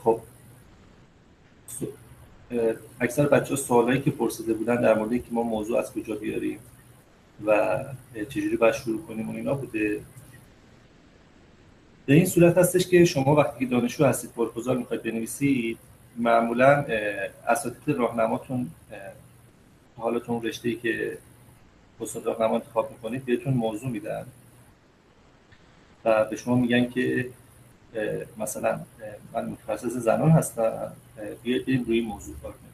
خب اکثر بچه‌ها سوالایی که پرسیده بودن در مورد اینکه ما موضوع از کجا بیاریم و چجوری باید شروع کنیم و اینا بوده. به این صورت هستش که شما وقتی که دانشجو هستید پروپوزال میخواید بنویسید، معمولا اساتید راهنماتون حالا تو اون رشته‌ای که استاد راهنما انتخاب میکنید بهتون موضوع میدن و به شما میگن که مثلا من متخصص زنان هستم، بیاید بریم روی این موضوع کار کنیم.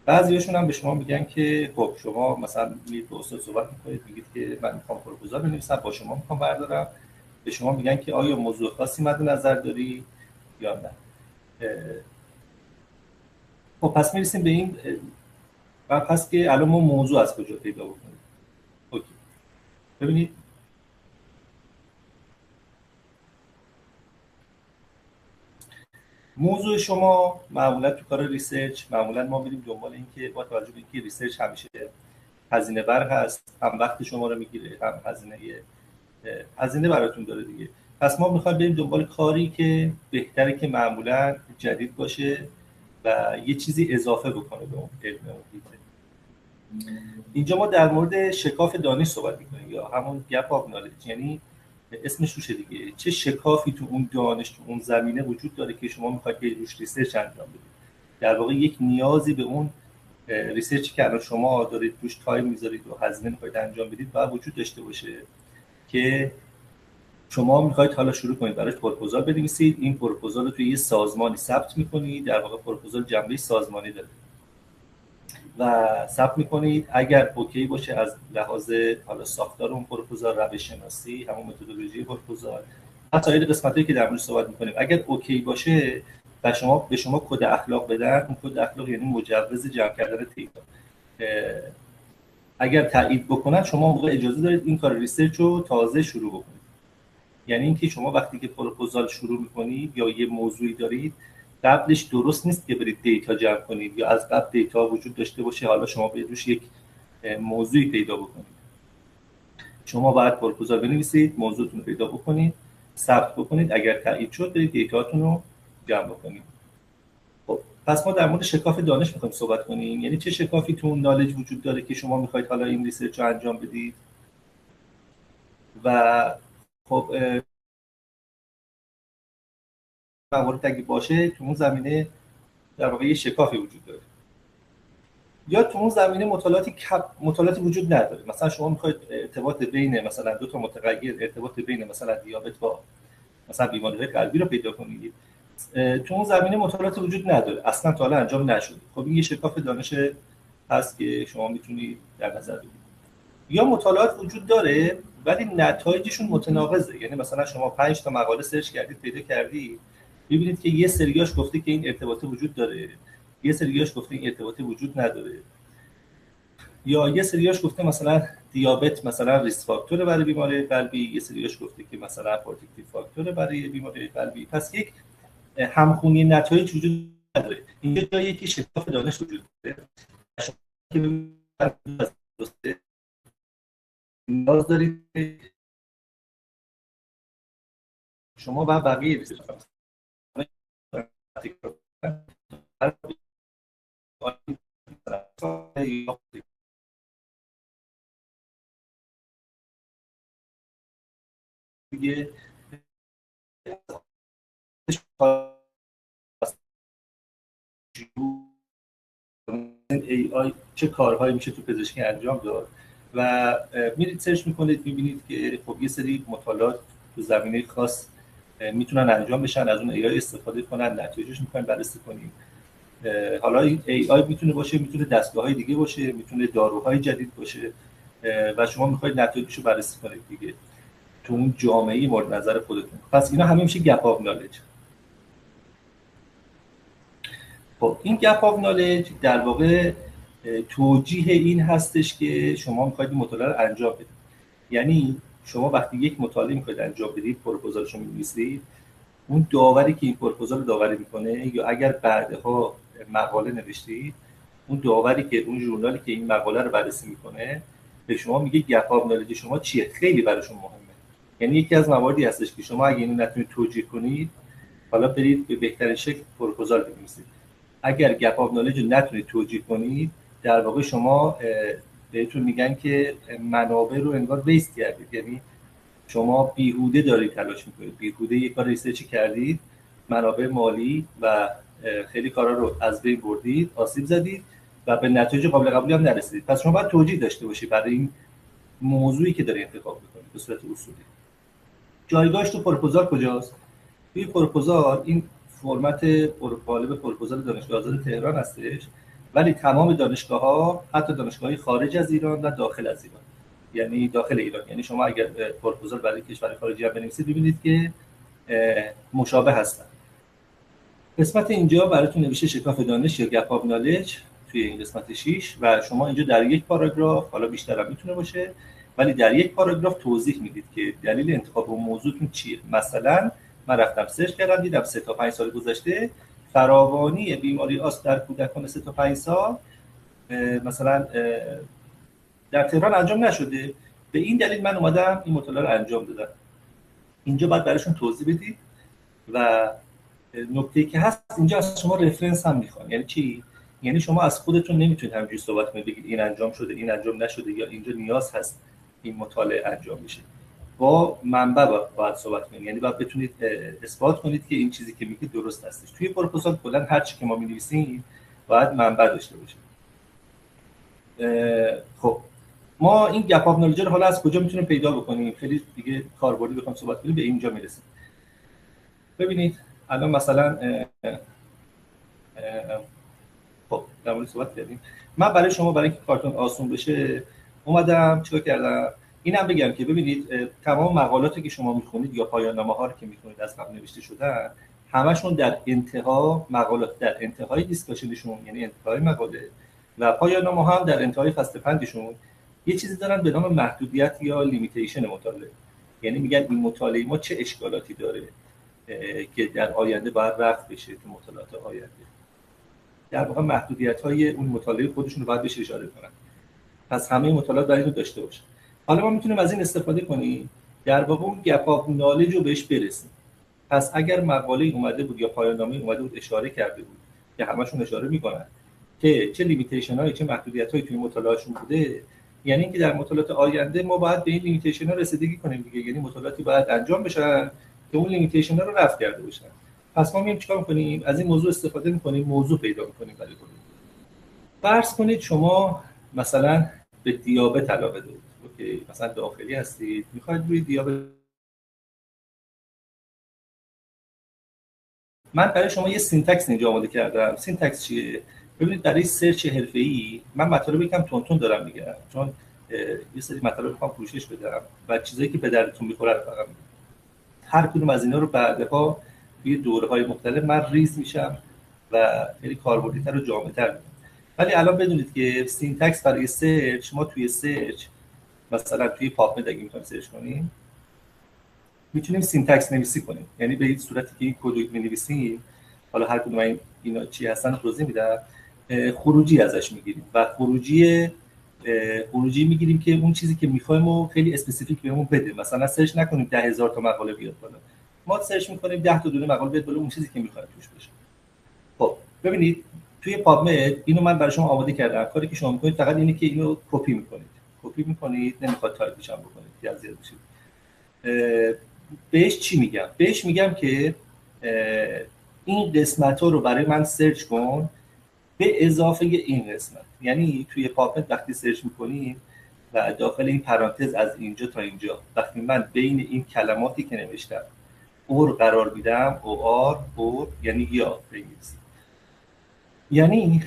بعضیاشون هم به شما میگن که خب شما مثلا میید با استاد صحبت میکنید، میگید که من میخوام پروپوزال بنویسم، با شما میخوام بردارم، به شما میگن که آیا موضوع خاصی مد نظر داری یا نه. خب پس میرسیم به این پس که الان ما موضوع از کجا پیدا بکنیم. اوکی. ببینید موضوع شما معمولا تو کار ریسرچ معمولا ما میریم دنبال این که با توجه به اینکه ریسرچ همیشه هزینه بر هست، هم وقت شما رو میگیره، هم هزینه براتون داره دیگه. پس ما میخوایم بریم دنبال کاری که بهتره که معمولا جدید باشه و یه چیزی اضافه بکنه به اون علم اون. اینجا ما در مورد شکاف دانش صحبت میکنیم یا همون گپ آف نالج، یعنی اسمش روشه دیگه، چه شکافی تو اون دانش تو اون زمینه وجود داره که شما میخواید که روش ریسرچ انجام بدید. در واقع یک نیازی به اون ریسرچی که الان شما دارید روش تایم میذارید و هزینه میخواید انجام بدید باید وجود داشته باشه که شما میخواید حالا شروع کنید براش پروپوزال بنویسید. این پروپوزال رو توی یه سازمانی ثبت میکنید، در واقع پروپوزال جنبه سازمانی داره و ثبت میکنید. اگر اوکی باشه از لحاظ حالا ساختار اون پروپوزال، روش شناسی، همون متدولوژی پروپوزال، حتی این قسمتایی که در موردش صحبت میکنیم، اگر اوکی باشه و به شما کد اخلاق بدن، اون کد اخلاق یعنی مجوز جمع کردن دیتا، اگر تایید بکنن شما موقع اجازه دارید این کار ریسرچ رو تازه شروع بکنید. یعنی اینکه شما وقتی که پروپوزال شروع میکنید یا یه موضوعی دارید، قبلش درست نیست که برید دیتا جمع کنید یا از قبل دیتا وجود داشته باشه حالا شما برید روش یک موضوعی پیدا بکنید. شما باید پروپوزال بنویسید، موضوعتون رو پیدا بکنید، ثبت بکنید، اگر تایید شد برید دیتاتون رو جمع بکنید. خب پس ما در مورد شکاف دانش میخوایم صحبت کنیم، یعنی چه شکافی تو اون نالج وجود داره که شما میخواید حالا این ریسرچ رو انجام بدید و خب موارد اگه باشه تو اون زمینه در واقع یه شکافی وجود داره، یا تو اون زمینه مطالعاتی وجود نداره. مثلا شما میخواید ارتباط بین مثلا دو تا متغیر، ارتباط بین مثلا دیابت با مثلا بیماری‌های قلبی رو پیدا کنید، تو اون زمینه مطالعاتی وجود نداره، اصلا تا حالا انجام نشده. خب این یه شکاف دانش هست که شما میتونید در نظر بگیرید. یا مطالعات وجود داره ولی نتایجشون متناقضه، یعنی مثلا شما 5 تا مقاله سرچ کردید پیدا کردید، ببینید که یه سریاش گفته که این ارتباط وجود داره، یه سریاش گفته این ارتباط وجود نداره، یا یه سریاش گفته مثلا دیابت مثلا ریسک فاکتور برای بیماری قلبی، یه سریاش گفته که مثلا پروتکتیو فاکتور برای بیماری قلبی. پس یک همخونی نتایج وجود نداره. اینجا جایی که شکاف دانش وجود داره که نیاز دارید شما و بقیه دیگه AI چه کارهایی میشه تو پزشکی انجام داد و میرید سرچ میکنید میبینید که خب یه سری مطالعات تو زمینه خاص میتونن انجام بشن، از اون AI استفاده کنن، نتایجش میخوایم بررسی کنیم. حالا این AI میتونه باشه، میتونه دستگاه‌های دیگه باشه، میتونه داروهای جدید باشه و شما میخواید نتایجش رو بررسی کنید دیگه تو اون جامعه مورد نظر خودتون. پس اینا همه میشه گپ آف نالج. خب این گپ آف نالج در واقع توجیه این هستش که شما میخواید این مطالعه رو انجام بدید. یعنی شما وقتی یک مطالعه میخواید انجام بدید، پروپوزالش رو می‌نویسید، اون داوری که این پروپوزال داوری میکنه یا اگر بعدها مقاله نوشتید، اون داوری که اون ژورنالی که این مقاله رو بررسی میکنه به شما میگه گپ آف نالج شما چیه، خیلی براشون مهمه. یعنی یکی از مواردی هستش که شما اگه اینو نتونید توجیه کنید حالا برید به بهترین شکل پروپوزال بنویسید. اگر گپ آف نالج رو نتونید توجیه کنید، در واقع شما بهتون میگن که منابع رو انگار ویست کردید، یعنی شما بیهوده دارید تلاش میکنید، بیهوده یک کار ریسرچی کردید، منابع مالی و خیلی کارا رو از بین بردید، آسیب زدید و به نتایج قابل قبولی هم نرسیدید. پس شما باید توجیه داشته باشید برای این موضوعی که داری انتخاب میکنید به صورت اصولی. جایگاهش تو پروپوزال کجاست؟ توی پروپوزال این فرمت قالب پروپوزال دانشگاه آزاد تهران هستش، ولی تمام دانشگاه‌ها، حتی دانشگاه‌های خارج از ایران و داخل از ایران، یعنی داخل ایران، یعنی شما اگر پروپوزال برای کشور خارجی هم بنویسید ببینید که مشابه هستن. قسمت اینجا براتون نوشته شکاف دانش یا گپ آف نالج توی این قسمت 6 و شما اینجا در یک پاراگراف، حالا بیشتر هم میتونه باشه، ولی در یک پاراگراف توضیح میدید که دلیل انتخاب اون موضوعتون چیه. مثلا من رفتم سرچ کردم دیدم 3 تا 5 سال گذشته فراوانی بیماری آسم در کودکان 3 تا 5 سال مثلا در تهران انجام نشده، به این دلیل من اومدم این مطالعه رو انجام دادم. اینجا باید براشون توضیح بدید و نکته‌ای که هست اینجا از شما رفرنس هم میخوان. یعنی چی؟ یعنی شما از خودتون نمیتونید همینجوری صحبت کنید بگید این انجام شده، این انجام نشده، یا اینجا نیاز هست این مطالعه انجام بشه. با منبع باید صحبت کنید، یعنی باید بتونید اثبات کنید که این چیزی که میگید درست هستش. توی پروپوزال کلا هر چی که ما می‌نویسیم باید منبع داشته باشه. خب ما این گپ آف نالج رو حالا از کجا میتونیم پیدا بکنیم؟ خیلی دیگه کاربردی بخوام صحبت کنیم به اینجا میرسیم. ببینید الان مثلا خب در مورد صحبت کردیم. من برای شما برای اینکه کارتون آسون بشه اومدم چیکار کردم؟ اینم بگم که ببینید تمام مقالاتی که شما میخونید یا پایان نامه‌ها رو که میخونید از قبل نوشته شدن، همشون در انتها مقالات، در انتهای دیسکاشنشون، یعنی انتهای مقاله و پایان نامه‌ها هم در انتهای فصل 5شون یه چیزی دارن به نام محدودیت یا لیمیتیشن مطالعه. یعنی میگن این مطالعه ما چه اشکالاتی داره که در آینده باید رفع بشه تو مطالعات آینده. در واقع محدودیت‌های اون مطالعه خودشون رو باید بهش اشاره کنن. پس همه مطالعات باید اینو داشته باشه. حالا ما میتونیم از این استفاده کنیم در واقع اون گپ آف نالج رو بهش برسیم. پس اگر مقاله اومده بود یا پایان نامه اومده بود اشاره کرده بود که همشون اشاره میکنن که چه لیمیتیشن‌هایی چه محدودیت‌هایی توی مطالعاتشون بوده، یعنی اینکه در مطالعات آینده ما باید به این لیمیتیشن‌ها رسیدگی کنیم دیگه. یعنی مطالعاتی باید انجام بشن که اون لیمیتیشن‌ها رو رفع کرده باشن. پس ما میایم چیکار می‌کنیم؟ از این موضوع استفاده می‌کنیم، موضوع پیدا می‌کنیم برای خودمون. فرض کنید شما مثلا به دیابت علاقه دارید. اوکی، مثلا داخلی هستید، می‌خواید روی دیابت. من برای شما یه سینتکس اینجا آماده کردم. سینتکس چیه؟ ببینید برای سرچ حرفه‌ای من مطالب یکم تونتون دارم میگم، چون یه سری مطالب می‌خوام پوشش بدم و چیزایی که به دردتون می‌خوره رو فقط میگم. هر کدوم از اینا رو بعدها توی دوره‌های مختلف من ریز میشم و خیلی کاربردی‌تر و جامع‌تر می‌کنم. ولی الان بدونید که سینتکس برای سرچ، ما توی سرچ مثلا توی پاپ مد اگه می‌خوایم سرچ کنیم میتونیم سینتکس نویسی کنیم، یعنی به این صورتی که این کد رو می‌نویسیم، حالا هر کدوم اینا چی هستن توضیح میدم، خروجی ازش میگیریم و خروجی میگیریم که اون چیزی که می‌خوایم و خیلی اسپسیفیک بهمون بده. مثلا سرچ نکنیم 10000 تا مقاله بیاد بالا، ما سرچ می‌کنیم 10 تا دونه مقاله بیاد بالا، اون چیزی که می‌خوایم توش بشه. خب ببینید توی پاب مد اینو من برای شما آماده کردم. کاری که شما می‌کنید فقط اینه که اینو کپی می‌کنید، نمی‌خواد تایپش هم بکنید یا زیاد بشید. بهش چی میگم؟ بهش میگم که این قسمت‌ها رو برای من سرچ کن به اضافه این قسمت. یعنی توی پاپ مد وقتی سرچ می‌کنیم و داخل این پرانتز از اینجا تا اینجا، وقتی من بین این کلماتی که نوشتم اور قرار میدم، اور یعنی یا بنویسید. یعنی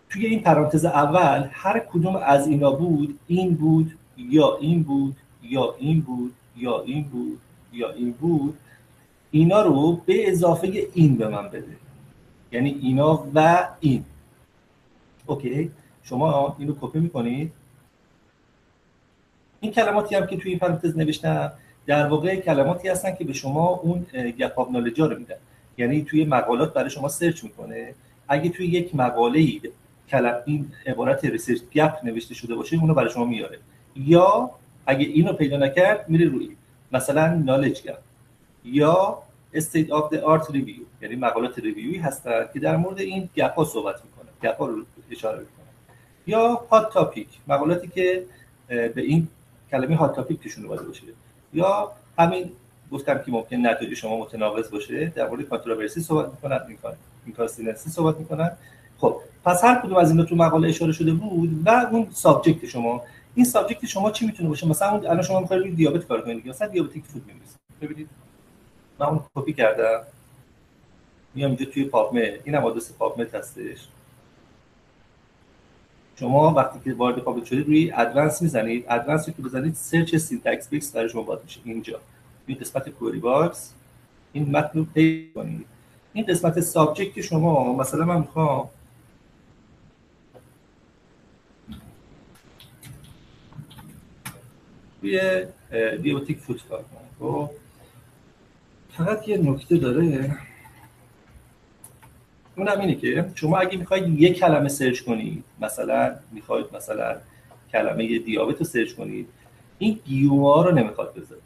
توی این پرانتز اول هر کدوم از اینا بود، این بود یا این بود یا این بود یا این بود یا این بود، اینا رو به اضافه این به من بده. یعنی اینا و این. اوکی، شما اینو کپی میکنید. این کلماتی هم که توی این پرانتز نوشتم در واقع کلماتی هستن که به شما اون گپ آف نالج رو میدن. یعنی توی مقالات برای شما سرچ میکنه، اگه توی یک مقاله‌ای این عبارت ریسرچ گپ نوشته شده باشه اونو برای شما میاره، یا اگه اینو پیدا نکرد میره روی مثلا نالج گپ یا استیت آف د آرت ریویو، یعنی مقالات ریویویی هستن که در مورد این گپ‌ها صحبت میکنن، گپ‌ها رو اشاره میکنن. یا هات تاپیک، مقالاتی که به این کلمه هات تاپیک توشون اومده باشه. یا همین گفتم که ممکن نتایج شما متناقض باشه، در مورد کانتروورسی صحبت میکنن، اینکانسیستنسی صحبت میکنن. خب پس هر کدوم از اینا تو مقاله اشاره شده بود و اون سابجکت شما، این سابجکت شما چی میتونه باشه؟ مثلا الان شما میخواید روی دیابت کار کنید، مثلا دیابتیک فود می‌نویسید. ببینید من اون کپی کردم، میام اینجا توی پابمد، اینم آدرس پابمد هستش. شما وقتی که وارد پابمد شدید روی ادوانس میزنید، ادوانس رو که بزنید سرچ سینتکس بیس برای شما باز میشه. اینجا این قسمت کوری باکس، این متن رو پیدا کنید. این قسمت سابجکت شما، مثلا من میخوام روی دیابتیک فود کار کنم. خب فقط یه نکته داره، اونم اینه که شما اگه میخواید یک کلمه سرچ کنید، مثلا میخواید مثلا کلمه دیابت رو سرچ کنید، این گیوها رو نمیخواد بذارید.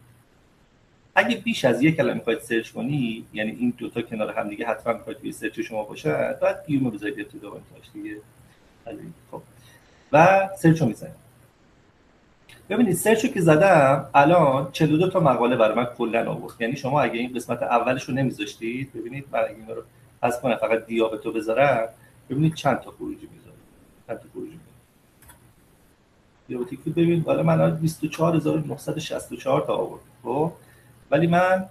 اگه بیش از یک کلمه میخواید سرچ کنید، یعنی این دوتا کنار هم دیگه حتما میخواید توی سرچ شما باشن، بعد گیو بذارید ابتدا و انتهاش دیگه. خب و سرچ رو میزنید. ببینید سرچ رو که زدم الان 42 تا مقاله برای من کلا آورد. یعنی شما اگه این قسمت اولش رو نمیذاشتید، ببینید من اگه اینا رو حذف کنم فقط دیابت رو بذارم، ببینید چند تا خروجی میذاره، چند تا خروجی میذاره. دیابتیک فود ببینید حالا من الان 24964 تا آورد. خب ولی من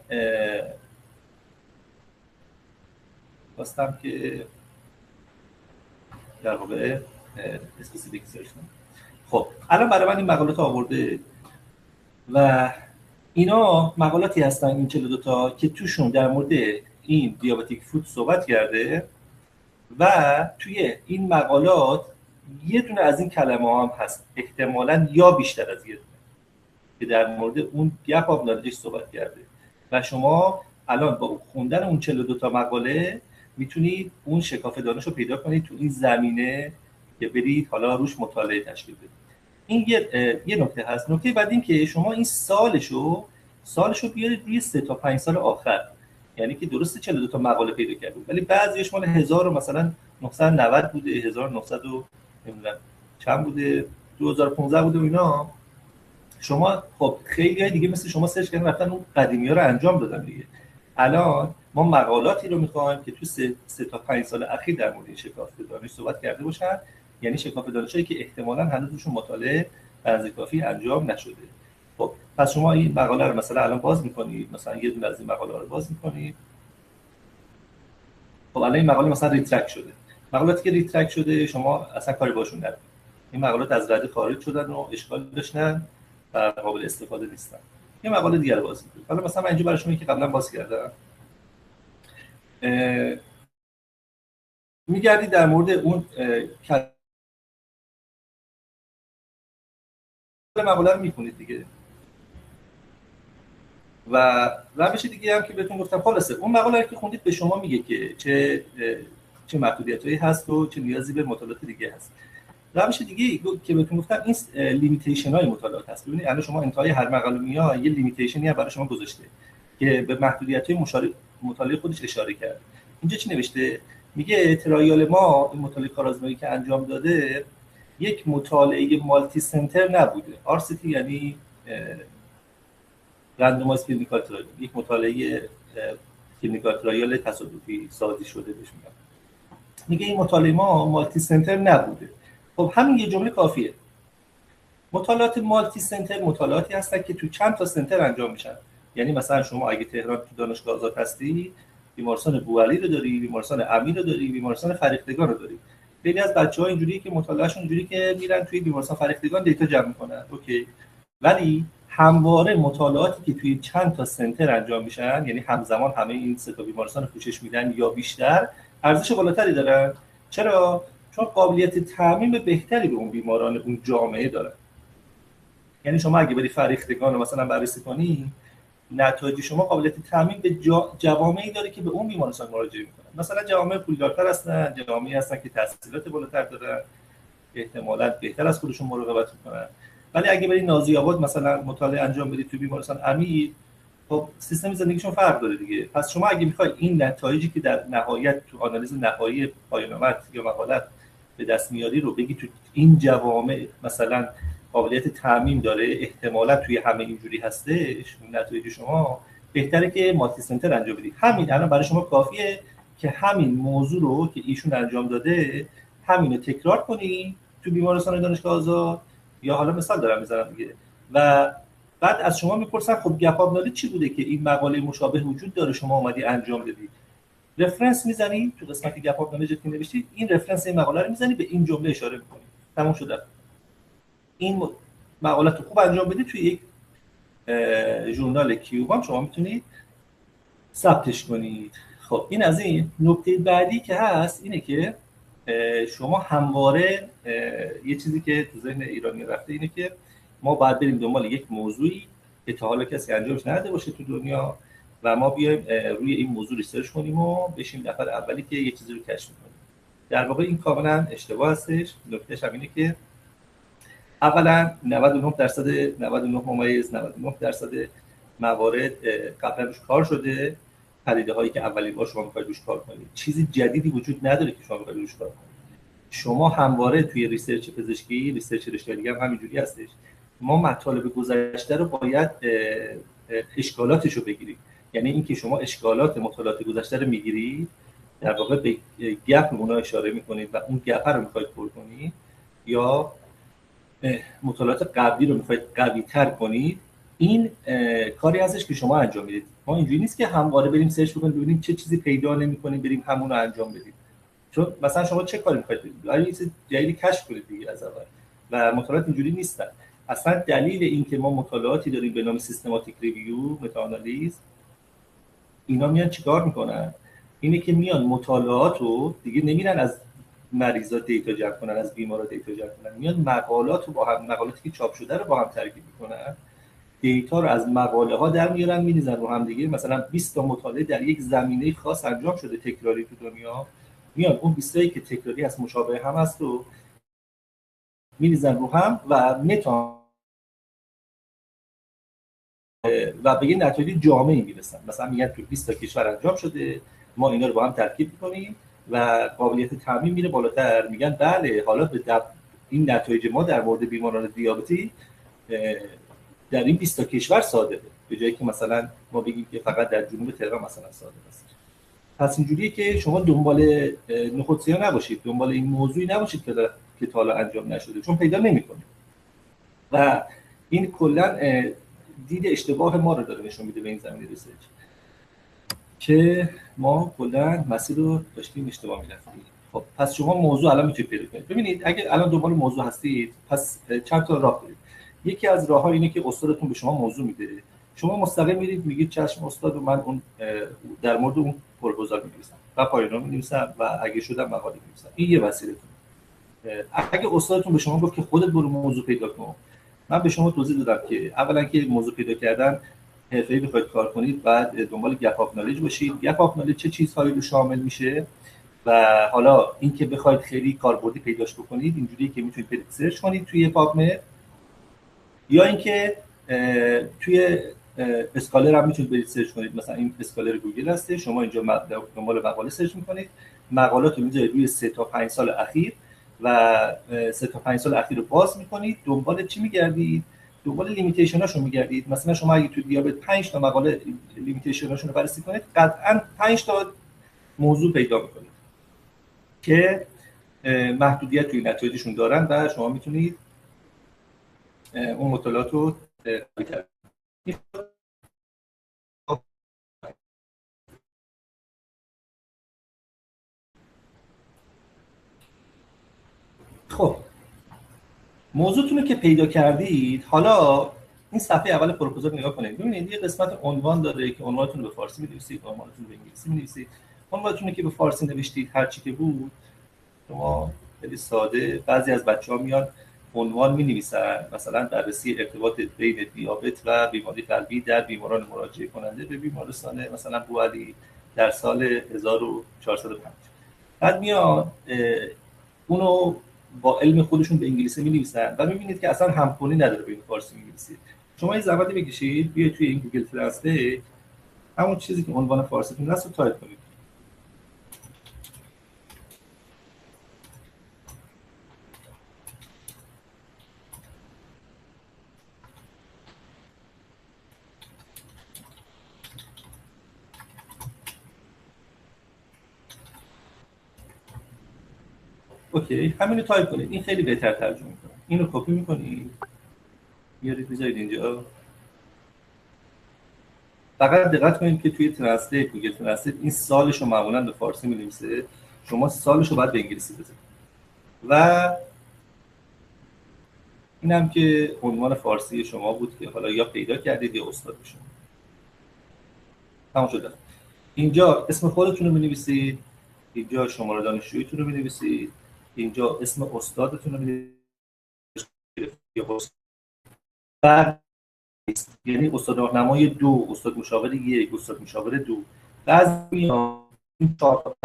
خواستم که در واقع اسپسیفیک سرچ کنم. خب الان برای من این مقالات آورده و اینا مقالاتی هستن، این 42 تا که توشون در مورد این دیابتیک فود صحبت کرده و توی این مقالات یه دونه از این کلمه هم هست، احتمالاً یا بیشتر از یه دونه، که در مورد اون گپ آف نالجش صحبت کرده و شما الان با خوندن اون 42 تا مقاله میتونید اون شکاف دانش رو پیدا کنید تو این زمینه که برید حالا روش مطالعه تشکیل بدید. این یه نکته هست. نکته بعد این که شما این سالشو بیارید روی 3 تا 5 سال آخر، یعنی که درسته 42 تا مقاله پیدا کردید ولی بعضیش مال 1000 مثلا 990 بوده، 1900 نمیدونم چند بوده، 2015 بوده و اینا. شما خب خیلی دیگه مثل شما سرچ کردن رفتن اون قدیمی‌ها رو انجام دادن دیگه. الان ما مقالاتی رو می‌خوایم که تو 3 تا 5 سال اخیر در مورد شکاف دانش صحبت کرده باشن، یعنی شکاف دانشی که احتمالاً هنوز روشون مطالعه به کافی انجام نشده. خب پس شما این مقاله رو مثلا الان باز می‌کنید، مثلا یه دونه از این مقاله رو باز می‌کنید. خب الان این مقاله مثلا ریترک شده. مقالاتی که ریترک شده شما اصلا کاری باشون ندارید. این مقالات از رده خارج شدن و اشکال داشتن و قابل استفاده نیستن. یه مقاله دیگه رو باز می‌کنید. حالا مثلا من اینجا برای شما که قبلا باز کردم می‌گردید در مورد اون مقاله رو می‌خونید دیگه. و روش دیگه هم که بهتون گفتم، خلاصه اون مقاله رو که خوندید به شما میگه که چه محدودیتایی هست و چه نیازی به مطالعات دیگه هست. روش دیگه که بهتون گفتم این لیمیتیشن های مطالعات هست. ببینید الان شما انتهای هر مقاله میاد یه لیمیتیشنی برای شما گذاشته که به محدودیت‌های مطالعه خودش اشاره کرد. اینجا چی نوشته؟ میگه ترایال ما این مطالعه کارآزمایی که انجام داده یک مطالعه مالتی سنتر نبوده. RCT یعنی رندومایز کلینیکال ترایال، یک مطالعه کلینیکال ترایال تصادفی سازی شده بهش میگن. میگه این مطالعه ما مالتی سنتر نبوده. خب همین یه جمله کافیه. مطالعات مالتی سنتر مطالعاتی هستن که تو چند تا سنتر انجام میشن. یعنی مثلا شما اگه تهران تو دانشگاه آزاد هستی، بیمارستان بوعلی رو داری، بیمارستان امیر رو داری، بیمارستان فرهیختگان رو داری. خیلی از بچه‌ها اینجوریه که مطالعهشون اینجوری که میرن توی بیمارستان فرهیختگان دیتا جمع میکنن، اوکی. ولی همواره مطالعاتی که توی چند تا سنتر انجام میشن، یعنی همزمان همه این سه تا بیمارستان پوشش میدن یا بیشتر، ارزش بالاتری دارن. چرا؟ چون قابلیت تعمیم بهتری به اون بیماران اون جامعه دارن. یعنی شما اگه بری فرهیختگان رو مثلا بررسی کنی، نتایج شما قابلیت تعمیم به جوامعی داره که به اون بیمارستان مراجعه میکنن. مثلا جوامع پولدارتر هستن، جوامعی هستن که تحصیلات بالاتر دارن، احتمالاً بهتر از خودشون مراقبت میکنن. ولی اگه بری نازی آباد مثلا مطالعه انجام بدید تو بیمارستان امیر، خب خب سیستم زندگیشون فرق داره دیگه. پس شما اگه میخوای این نتایجی که در نهایت تو آنالیز نهایی پایان یا مقالت به دست میاری رو بگی تو این جوامع مثلا قابلیت تعمیم داره، احتمالا توی همه اینجوری هستش، نتایج شما بهتره که مالتی سنتر انجام بدید. همین الان برای شما کافیه که همین موضوع رو که ایشون انجام داده همین رو تکرار کنی تو بیمارستان دانشگاه آزاد، یا حالا مثال دارم میزنم دیگه، و بعد از شما میپرسن خب گپ آب چی بوده که این مقاله مشابه وجود داره شما اومدی انجام بدی. رفرنس میزنی تو قسمت گپ آب نالج که نوشتی، این رفرنس این مقاله رو میزنی، به این جمله اشاره میکنی، تموم شده. این مقاله تو خوب انجام بدی توی یک ژورنال کیوبان شما میتونید ثبتش کنید. خب این از این. نکته بعدی که هست اینه که شما همواره یه چیزی که تو ذهن ایرانی رفته اینه که ما باید بریم دنبال یک موضوعی که تا حالا کسی انجامش نداده باشه تو دنیا و ما بیایم روی این موضوع ریسرچ کنیم و بشیم نفر اولی که یه چیزی رو کشف کنیم. در واقع این کاملا اشتباه هستش. نکتهش هم اینه که اولا 99.99% موارد قبلا روش کار شده، پدیده هایی که اولین بار شما میخواید روش کار کنید. چیزی جدیدی وجود نداره که شما میخواید روش کار کنید. شما همواره توی ریسرچ پزشکی، ریسرچ رشته دیگه هم همینجوری هستش، ما مطالب گذشته رو باید اشکالاتش رو بگیریم. یعنی اینکه شما اشکالات مطالعات گذشته رو میگیرید، در واقع به گپ اونها اشاره میکنید و اون گپ رو میخواید پر کنید، یا مطالعات قبلی رو میخواید قوی تر کنید. این کاری هستش که شما انجام میدید. ما اینجوری نیست که همواره بریم سرچ بکنیم ببینیم چه چیزی پیدا نمی‌کنیم بریم همون رو انجام بدیم. چون مثلا شما چه کاری می‌خواید بکنید؟ یه چیز جدیدی کشف کنید دیگه از اول. و مطالعات اینجوری نیستن. اصلا دلیل این که ما مطالعاتی داریم به نام سیستماتیک ریویو، متا آنالیز، اینا میان چیکار میکنن؟ اینه که میان مطالعات رو دیگه نمیرن از مریضا دیتا جمع کنن، از بیمارا دیتا جمع کنن، میان مقالات رو با هم، مقالاتی که چاپ شده رو با هم ترکیب میکنن، دیتا رو از مقاله ها در میارن میریزن رو هم دیگه. مثلا 20 تا مطالعه در یک زمینه خاص انجام شده تکراری تو دنیا، میان اون 20 تایی که تکراری هست مشابه هم هست رو میریزن رو هم و و به یه نتایج جامعی میرسن. مثلا میگن تو 20 تا کشور انجام شده، ما اینا رو با هم ترکیب می‌کنیم و قابلیت تعمیم میره بالاتر. میگن بله حالا به این نتایج ما در مورد بیماران دیابتی در این 20 تا کشور صادقه، به جایی که مثلا ما بگیم که فقط در جنوب تهران مثلا صادق است. پس اینجوریه که شما دنبال نخودسیا نباشید، دنبال این موضوعی نباشید که تا حالا انجام نشده، چون پیدا نمی‌کنید. و این کلا دید اشتباه ما رو داره نشون میده به این زمینه ریسرچ، که ما کلا مسیر رو داشتیم اشتباه می‌رفتیم. خب پس شما موضوع الان میتونید پیدا کنید. ببینید اگه الان دنبال موضوع هستید، پس چند تا راه دارید. یکی از راه‌ها اینه که استادتون به شما موضوع میده، شما مستقیم میرید میگید چشم استاد، من اون در مورد اون پروپوزال می‌نویسم و پایان‌نامه می‌نویسم و اگه شدم مقاله می‌نویسم. این یه وسیله‌تون. اگه استادتون به شما گفت که خودت برو موضوع پیدا کن، من به شما توضیح دادم که اولا که موضوع پیدا کردن حرفه‌ای بخواید کار کنید، بعد دنبال گپ آف نالج باشید. گپ آف نالج چه چیزهایی رو شامل میشه و حالا اینکه بخواید خیلی کاربردی پیداش بکنید، اینجوریه که میتونید سرچ کنید توی پابمد، یا اینکه توی اسکالر هم میتونید برید سرچ کنید. مثلا این اسکالر گوگل هسته، شما اینجا دنبال مقاله سرچ میکنید، مقالات رو میذارید روی 3 تا 5 سال اخیر و 3 تا 5 سال اخیر رو باز میکنید. دنبال چی میگردید؟ دنبال لیمیتیشناشون میگردید. مثلا شما اگه تو دیابت 5 تا مقاله لیمیتیشناشون رو بررسی کنید، قطعاً 5 تا موضوع پیدا میکنید که محدودیت توی نتایجشون دارن و شما میتونید اون مطالعات رو بیشتر. خب موضوعتون رو که پیدا کردید، حالا این صفحه اول پروپوزال نگاه کنید. ببینید یه قسمت عنوان داره که عنوانتون رو به فارسی می‌نویسید، عنوانتون رو به انگلیسی می‌نویسید. عنوانتون رو که به فارسی نوشتید هر چی که بود، شما خیلی ساده، بعضی از بچه‌ها میان عنوان می‌نویسن مثلا بررسی ارتباط بین دیابت و بیماری قلبی در بیماران مراجعه کننده به بیمارستان مثلا بوعلی در سال 1405. بعد میان اونو با علم خودشون به انگلیسی می‌نویسن و می‌بینید که اصلا همخوانی نداره بین فارسی و انگلیسی. شما یه زحمتی بکشید بیاید توی این گوگل ترنسلیت همون چیزی که عنوان فارسیتون هست رو تایپ کنید. اوکی، همین رو تایپ کنید. این خیلی بهتر ترجمه میکنه. اینو کپی میکنید میارید میذارید اینجا. فقط دقت کنید که توی ترنسلیت گوگل ترنسلیت این سالش رو معمولا به فارسی می‌نویسه، شما سالش رو باید به انگلیسی بزنید. و اینم که عنوان فارسی شما بود که حالا یا پیدا کردید یا استاد شما. تمام شده. اینجا اسم خودتون رو می‌نویسید، اینجا شماره دانشجوییتون رو می‌نویسید، اینجا اسم استادتون رو می‌نویسید یا بعد یعنی استاد راهنمای 2، استاد مشاور 1، استاد مشاور 2. بعضی این 4 تا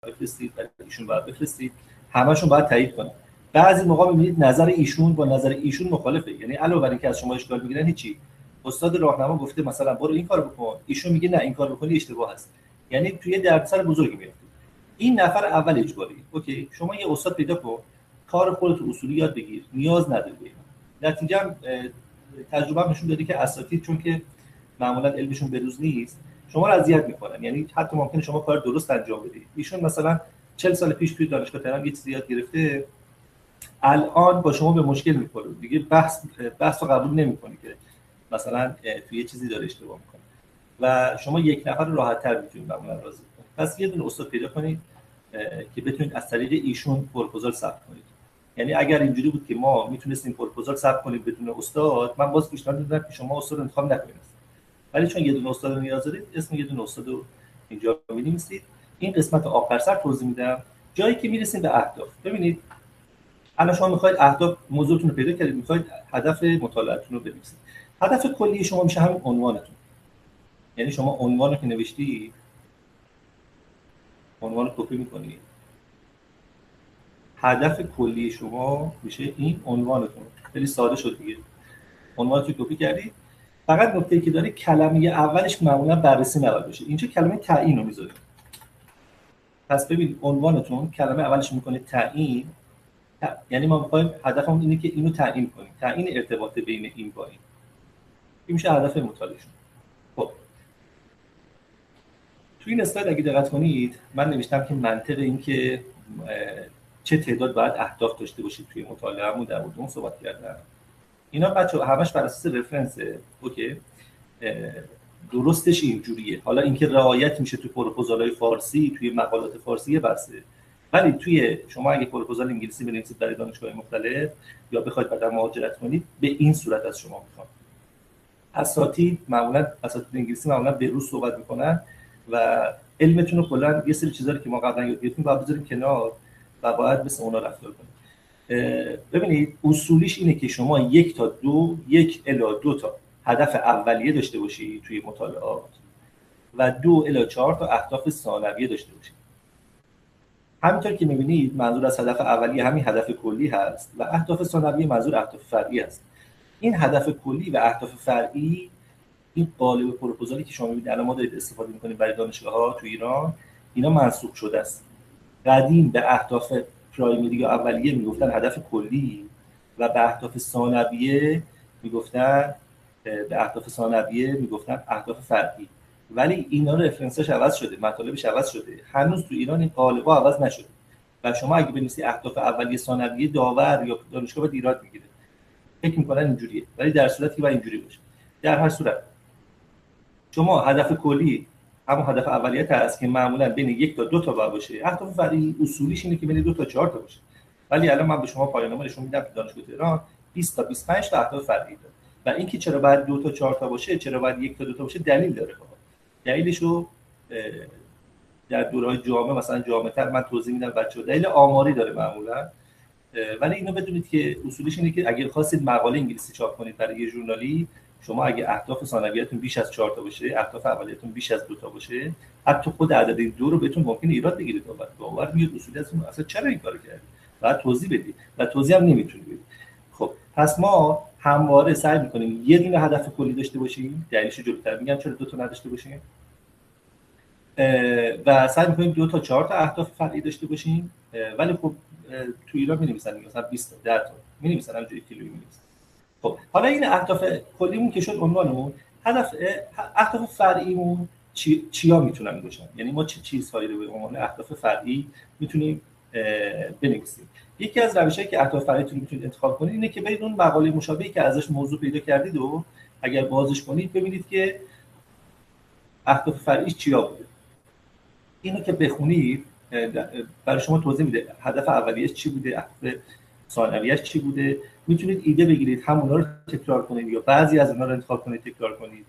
بفرستید، ایشون باید بفرستید، همشون باید تایید کنن. بعضی موقع می‌بینید نظر ایشون با نظر ایشون مخالفه، یعنی علاوه بر اینکه از شما اشکال می‌گیرن هیچی، استاد راهنما گفته مثلا برو این کارو بکن، ایشون میگه نه این کارو بکنی اشتباه است، یعنی توی دردسر بزرگی میافتید. این نفر اول اجباری. اوکی، شما یه استاد پیدا کن، کار خودت اصولی یاد بگیر، نیاز نداری به اینا. نتیجه تجربه نشون داده که اساتید چون که معمولا علمشون بروز نیست، شما رو اذیت میکنن. یعنی حتی ممکنه شما کار درست انجام بدید، ایشون مثلا 40 سال پیش توی دانشگاه تهران یه چیزی یاد گرفته، الان با شما به مشکل میخوره، دیگه بحث رو قبول نمیکنه که مثلا توی یه چیزی داره اشتباه میکنه و شما یک نفر راحت تر میتونید معمولا راضی کنید. پس یه دونه استاد پیدا کنید که بتونید از طریق ایشون پروپوزال ثبت کنید. یعنی اگر اینجوری بود که ما میتونستیم پروپوزال ثبت کنیم بدون استاد، من باز پیشنهاد میدم که شما استاد انتخاب نکنید. ولی چون یه دونه استاد نیاز دارید، اسم یه دونه استاد رو اینجا می‌نویسید. این قسمت آخر سر توضیح میدم، جایی که میرسیم به اهداف. ببینید الان شما میخواید اهداف موضوعتون رو پیدا کنید، میخواید هدف مطالعه‌تون رو بنویسید. هدف کلی شما میشه همین عنوانتون. یعنی شما عنوان رو که نوشتی، عنوان رو کپی می‌کنید، هدف کلی شما میشه این عنوانتون. خیلی ساده شد دیگه. عنوانتون کپی کردید. فقط نکته‌ای که داره کلمه اولش معمولا بررسی نباید باشه. اینجا کلمه تعیین رو میذارید. پس ببین عنوانتون کلمه اولش میکنه تعیین، یعنی ما میخوایم هدفمون اینه که اینو تعیین کنیم، تعیین ارتباط بین این با این میشه هدف مطالعه شما. خب توی این اسلاید اگه دقت کنید من نوشتم که منطق این که چه تعداد باید اهداف داشته باشید توی مطالعه‌مون در مورد اون صحبت کردم. اینا بچه‌ها همش بر اساس رفرنسه. اوکی، درستش اینجوریه. حالا اینکه رعایت میشه تو پروپوزال‌های فارسی، توی مقالات فارسی بحثه، ولی توی شما اگه پروپوزال انگلیسی بنویسید برای دانشگاه‌های مختلف یا بخواید بعدا مهاجرت کنید، به این صورت از شما میخوان. اساتید انگلیسی معمولا به روز صحبت میکنن و علمتون رو کلا یه سری چیزا که ما قبلا یاد گرفتیم باید بذاریم کنار و باید مثل اونا رفتار کنیم. ببینید اصولیش اینه که شما 1 تا 1 الی 2 تا هدف اولیه داشته باشید توی مطالعات و 2 الی 4 تا اهداف ثانویه داشته باشید. همینطور که می‌بینید منظور از هدف اولیه همین هدف کلی هست و اهداف ثانویه منظور اهداف فرعی هست. این هدف کلی و اهداف فرعی، این قالب پروپوزالی که شما می‌بینید الان ما دارید استفاده می‌کنید برای دانشگاه‌ها تو ایران، اینا منسوخ شده است. قدیم به اهداف پرایمری یا اولیه میگفتن هدف کلی و به اهداف ثانویه میگفتن اهداف فرعی. ولی اینا رفرنسش عوض شده، مطالبش عوض شده. هنوز تو ایران این قالب‌ها عوض نشده و شما اگه بنویسی اهداف اولیه ثانویه، داور یا دانشگاه به ایراد میگیره. فکر می‌کنن اینجوریه، ولی در صورتی که باید اینجوری باشه. در هر صورت شما هدف کلی همون هدف اولیت هست که معمولا بین 1 تا 2 تا باشه. اهداف فرعی اصولیش اینه که بین 2 تا 4 تا باشه. ولی الان من به شما پایان‌نامه نشون میدم که دانشگاه تهران 20 تا 25 تا اهداف فرعی داره. و اینکه چرا باید 2 تا 4 تا باشه، چرا باید 1 تا 2 تا باشه، دلیل داره. دلیلش رو در دوره‌های جامعه مثلا جامع‌تر من توضیح میدم بچه‌ها. دلیل آماری داره معمولا. ولی اینو بدونید که اصولش اینه که اگر خواستید مقاله انگلیسی چاپ کنید برای یه ژورنالی، شما اگه اهداف ثانویه‌تون بیش از 4 تا باشه، اهداف اولیه‌تون بیش از 2 تا باشه، حتی خود عدد 2 رو بهتون ممکنه ایراد بگیره. باور میاد اصولی از اون اصلا چرا این کارو کردید؟ بعد توضیح بدید و توضیح هم نمیتونید بدید. پس ما همواره سعی می‌کنیم یه دونه هدف کلی داشته باشیم، دلیلش جلوتر میگم چرا 2 تا نداشته باشیم، و سعی می‌کنیم 2 تا 4 تا اهداف فرعی داشته باشیم. ولی خب تو ایران می‌نویسن مثلا 20 تا 10 تا می‌نویسن، همونجوری کیلویی می‌نویسن. خب حالا این اهداف کلیمون که شد عنوانمون، اهداف فرعیمون چیا میتونن باشن؟ یعنی ما چه چیزهایی رو به عنوان اهداف فرعی میتونیم بنویسیم. یکی از روش‌هایی که اهداف فرعیتون میتونید انتخاب کنید اینه که برید اون مقاله مشابهی که ازش موضوع پیدا کردید و اگر بازش کنید ببینید که اهداف فرعی چیا بوده. اینو که بخونید برای شما توضیح میده هدف اولیه‌اش چی بوده، اهداف ثانویه‌اش چی بوده. میتونید ایده بگیرید همونا رو تکرار کنید یا بعضی از اونها رو انتخاب کنید تکرار کنید.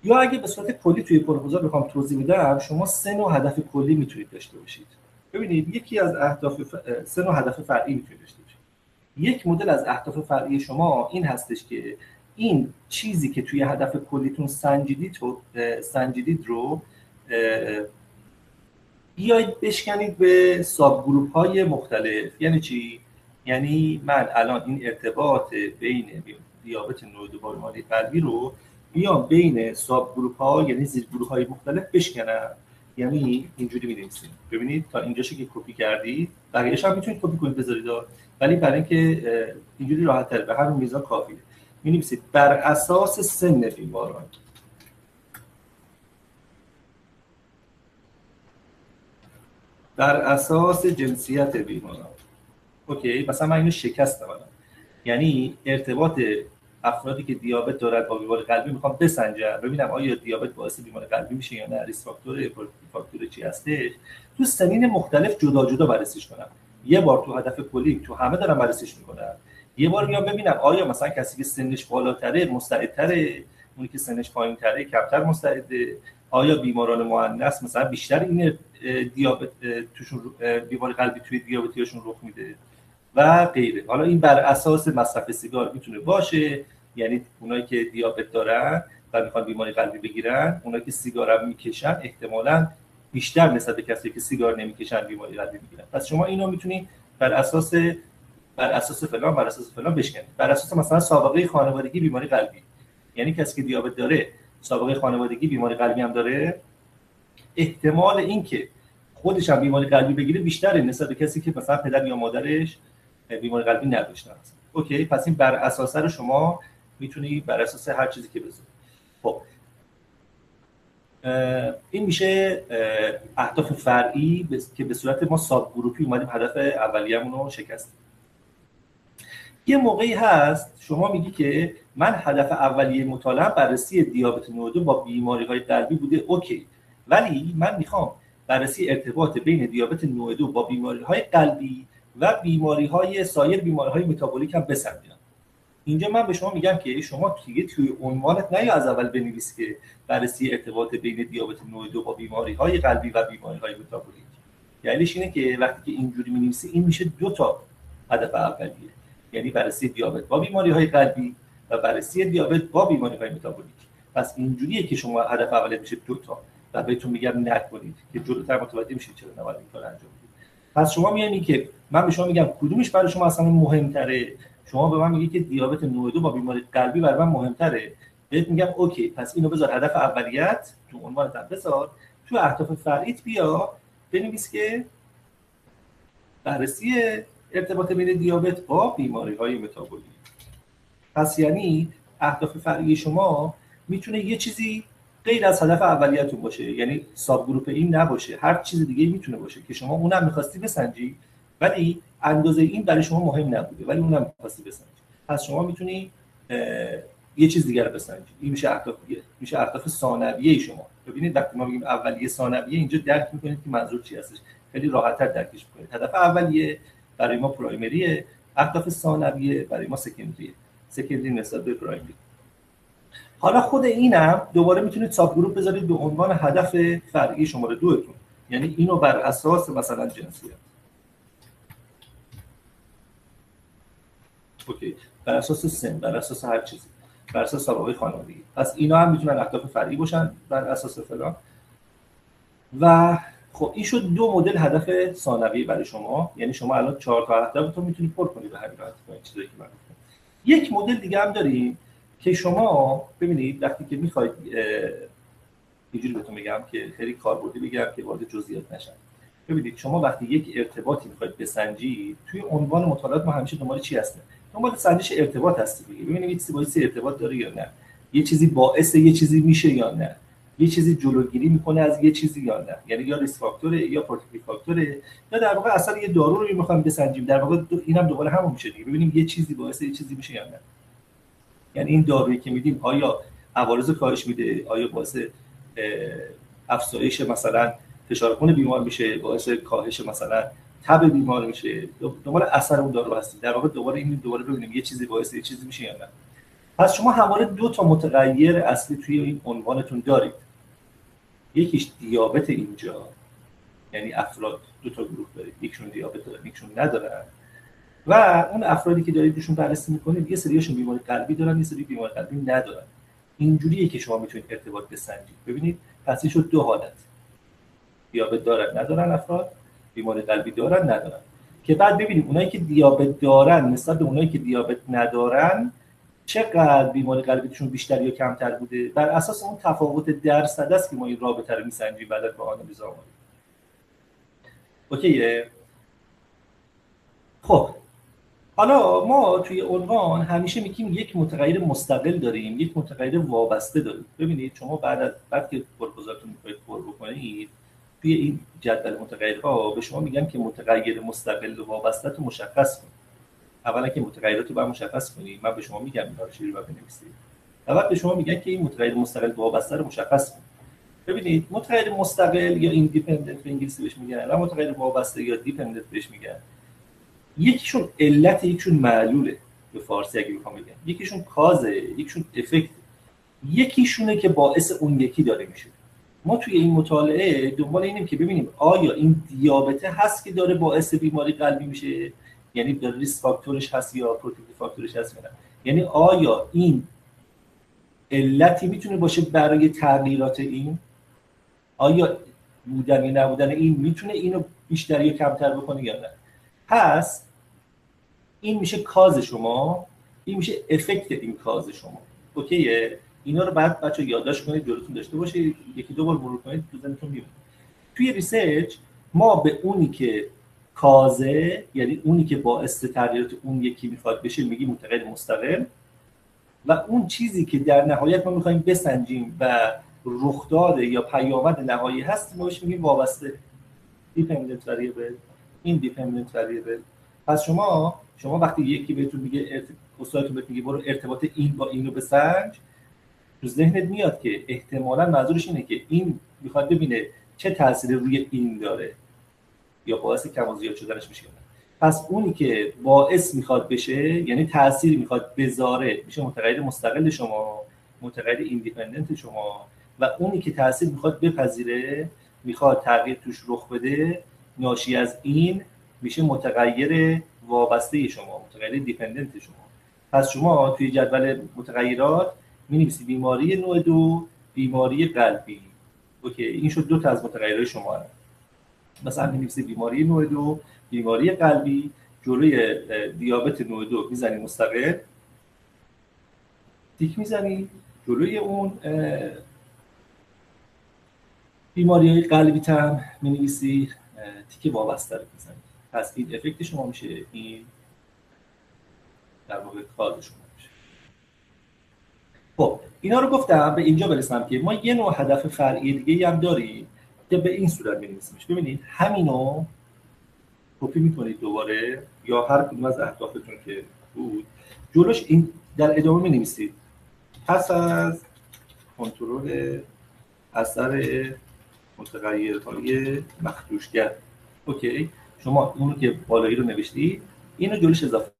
یا اگه به صورت کلی توی پروپوزال بخوام توضیح بدم، شما 3 نوع هدف کلی میتونید داشته باشید. ببینید یکی از اهداف 3 نوع هدف فرعی میتونید داشته باشید. یک مدل از اهداف فرعی شما این هستش که این چیزی که توی هدف کلیتون سنجیدید رو بیایید بشکنید به ساب گروپ های مختلف. یعنی چی؟ یعنی من الان این ارتباط بین دیابت نوع 2 با بیماری قلبی رو بیام بین ساب گروپ ها یعنی زیر گروه های مختلف بشکنم. یعنی اینجوری می‌نویسیم. ببینید تا اینجاشو که کپی کردید، بقیه‌اش هم میتونید کپی کنید بذارید، ولی برای اینکه اینجوری راحت‌تر به همین میزان کافیه. می‌نویسید بر اساس سن بیماران، بر اساس جنسیت بیماران. اوکی، مثلا من اینو شکستم الان. یعنی ارتباط افرادی که دیابت دارن با بیماری قلبی میخوام بسنجم ببینم آیا دیابت باعث بیماری قلبی میشه یا نه، ریسک فاکتور چی هستش، تو سنین مختلف جدا جدا بررسیش کنم. یه بار تو هدف کلی تو همه دارم بررسیش میکنم، یه بار میام ببینم آیا مثلا کسی که سنش بالاتره مستعدتره، اونی که سنش پایینتره کمتر مستعده، آیا بیماران مؤنث مثلا بیشتر این دیابت توشون بیماری قلبی توی دیابتیاشون رخ میده و غیره. حالا این بر اساس مصرف سیگار میتونه باشه، یعنی اونایی که دیابت دارن و میخوان بیماری قلبی بگیرن، اونایی که سیگار هم میکشن احتمالاً بیشتر نسبت به کسایی که سیگار نمیکشن بیماری قلبی میگیرن. پس شما اینو میتونید بر اساس فلان بشکنید. بر اساس مثلا سابقه خانوادگی بیماری قلبی، یعنی کسی که دیابت داره سابقه خانوادگی بیماری قلبی هم داره، احتمال اینکه خودش هم بیماری قلبی بگیره بیشتره نسبت به کسی که مثلا پدر یا مادرش بیماری قلبی نداشتن. اوکی، پس این بر اساس رو شما میتونی بر اساس هر چیزی که بذاری. خب این میشه اهداف فرعی که به صورت ما ساب گروپی اومدیم هدف اولیه‌مون رو شکستیم. یه موقعی هست شما میگی که من هدف اولیه مطالعه بررسی دیابت نوع 2 با بیماری‌های قلبی بوده، اوکی، ولی من میخوام بررسی ارتباط بین دیابت نوع 2 با بیماری‌های قلبی و بیماری‌های سایر بیماری‌های متابولیک هم بسنجم. اینجا من به شما میگم که شما توی عنوانت نه از اول بنویس که بررسی ارتباط بین دیابت نوع 2 با بیماری‌های قلبی و بیماری‌های متابولیک. دلیلش اینه که وقتی که اینجوری می‌نویسی این میشه 2 تا هدف اولیه، یعنی بررسی دیابت با بیماری‌های قلبی و بررسی دیابت با بیماری‌های متابولیک. پس اینجوریه که شما هدف اولیه میشه 2 تا و بهتون میگم نکنید که جلوتر متوجه میشید چرا نباید این کارو انجام بدید. پس شما میگین که من به شما میگم کدومش برای شما اصلا مهم‌تره، شما به من میگی که دیابت نوع 2 با بیماری قلبی برای من مهم‌تره، بهت میگم اوکی، پس اینو بذار هدف اولیت تو عنوانت بذار، تو اهداف فرعیت بیا بنویس که بررسی ارتباط بین دیابت با بیماری‌های متابولیک. پس یعنی اهداف فرعی شما میتونه یه چیزی غیر از هدف اولیه‌تون باشه، یعنی ساب گروپ این نباشه، هر چیز دیگه میتونه باشه که شما اونم می‌خواستی بسنجی ولی اندازه این برای شما مهم نبوده ولی اونم می‌خواستی بسنجی. پس شما میتونی یه چیز دیگه رو بسنجی. این میشه اهداف ثانویه شما. ببینید وقتی ما میگیم اولیه ثانویه اینجا درک می‌کنید که منظور چی هستش، خیلی راحت‌تر درکش می‌کنید. هدف اولیه برای ما پرایمریه، اهداف ثانویه برای ما سکندری نسبت به پرایمری. حالا خود اینم دوباره میتونید ساب گروپ بذارید به عنوان هدف فرعی شماره 2 تون، یعنی اینو بر اساس مثلا جنسیت، اوکی، بر اساس سن، بر اساس هر چیزی، بر اساس سابقه خانوادگی. پس اینا هم میتونن اهداف فرعی باشن بر اساس فلان. و خب این شد 2 مدل هدف ثانویه برای شما، یعنی شما الان 4 تا هدفتون میتونید پر کنید به همین راحتی با این چیزایی که من گفتم. یک مدل دیگه هم داریم که شما ببینید وقتی که میخواید اینجوری بهتون بگم که خیلی کاربردی بگم که وارد جزئیات نشم. ببینید شما وقتی یک ارتباطی میخواید بسنجید، توی عنوان مطالعات ما همیشه دنبال چی هستیم؟ دنبال سنجش ارتباط هستیم. ببینید چیزی باعث ارتباط داره یا نه، یه چیزی باعث یه چیزی میشه یا نه، یه چیزی جلوگیری میکنه از یه چیزی یا نه، یعنی یا ریسک فاکتوره یا پروتکتیو فاکتوره، یا در واقع اصلا یه دارو رو میخوایم بسنجیم. در واقع اینم دوباره همون میشه دیگه. ببینیم یه چیزی باعث یه چیزی میشه یا نه. یعنی این دارویی که میدیم آیا عوارض کاهش میده، آیا باعث افزایش مثلا فشار خون بیمار میشه، باعث کاهش مثلا تب بیمار میشه، دوباره اثر اون دارو هست. در واقع دوباره ببینیم یه چیزی باعث یه چیزی میشه یا نه. پس شما همواره دو تا متغیر اصلی توی این عنوانتون دارید. یکیش دیابت اینجا، یعنی افراد دو تا گروه دارید، یکشون دیابت دارن یکشون ندارن، و اون افرادی که دارید روشون بررسی میکنید یه سریاشون بیماری قلبی دارن یه سری بیماری قلبی ندارن. اینجوریه که شما میتونید ارتباط بسنجید. ببینید پس این شد دو حالت، دیابت دارن ندارن افراد، بیماری قلبی دارن ندارن. که بعد ببینید اونایی که دیابت دارن نسبت به اونایی که دیابت ندارن چقدر بیماری قلبیشون بیشتر یا کمتر بوده. بر اساس اون تفاوت درصد است که ما این رابطه رو میسنجیم بعد از آنالیز آماری. اوکیه؟ خب حالا ما توی عنوان همیشه میگیم یک متغیر مستقل داریم، یک متغیر وابسته داریم. ببینید شما بعد که پروپوزالتون میخواید پر بکنید توی این جدول متغیرها به شما میگن که متغیر مستقل و وابسته رو مشخص کنید. اولا که متغیرات رو باید مشخص کنید. من به شما میگم اینا رو چجوری باید بنویسید. بعد به شما میگن که این متغیر مستقل و وابسته رو مشخص کنید. ببینید متغیر مستقل یا ایندیپندنت به انگلیسی بهش میگن، و متغیر وابسته یا دیپندنت بهش میگن. یکیشون علت، یکیشون معلوله به فارسی اگه بخوام بگم، یکیشون کازه، یکیشون افکت، یکیشونه که باعث اون یکی داره میشه. ما توی این مطالعه دنبال اینیم که ببینیم آیا این دیابت هست که داره باعث بیماری قلبی میشه، یعنی در ریسک فاکتورش هست یا پروتکتیو فاکتورش هست یا نه. یعنی آیا این علتی میتونه باشه برای تغییرات این، آیا بودن یا نبودن این میتونه اینو بیشتر یا کمتر بکنه یا نه. پس این میشه کاز شما، این میشه افکت این کاز شما. اوکیه؟ اینا رو بعد بچه یادداشت کنید، جلوتون داشته باشید، یکی دو بار مرور کنید تو ذهنتون میمونه. توی ریسرچ ما به اونی که کازه، یعنی اونی که باعث تغییرات اون یکی میخواد بشه، میگیم متغیر مستقل، و اون چیزی که در نهایت ما میخوایم بسنجیم و رخداد یا پیامد نهایی هست ما بهش میگیم وابسته، دیپندنت وریبل، ایندیپندنت وریبل. پس شما وقتی یکی بهتون میگه، استادتون بهتون میگه برو ارتباط این با اینو بسنج، تو ذهنت میاد که احتمالاً منظورش اینه که این میخواد ببینه چه تأثیری روی این داره یا باعث کم و زیاد شدنش میشه. پس اونی که باعث میخواد بشه، یعنی تأثیری میخواد بذاره، میشه متغیر مستقل شما، متغیر ایندیپندنت شما، و اونی که تأثیر میخواد بپذیره، میخواد تغییر توش رخ بده، ناشی از این میشه متغیر وابسته شما، متغیر دیپندنت شما. پس شما توی جدول متغیرات می‌نویسید بیماری نوع 2، بیماری قلبی. اوکی، این شد دو تا از متغیرهای شما. مثلا می‌نویسید بیماری نوع 2، بیماری قلبی، جلوی دیابت نوع 2 میزنید مستقل، تیک میزنید، جلوی اون بیماری قلبی تام می‌نویسید تیک وابسته رو میزنید. پس این افکت شما میشه، این در واقع کاز شما میشه. خب اینا رو گفتم به اینجا برسم که ما یه نوع هدف فرعی دیگه هم داریم که به این صورت می‌نویسیمش. ببینید همینو کپی می‌کنید دوباره یا هر کدوم از اهدافتون که بود جلوش این در ادامه می‌نویسید. پس از کنترل اثر متغیرهای مخدوشگر. اوکی، شما اونو که بالایی رو نوشتید اینو جلوش اضافه.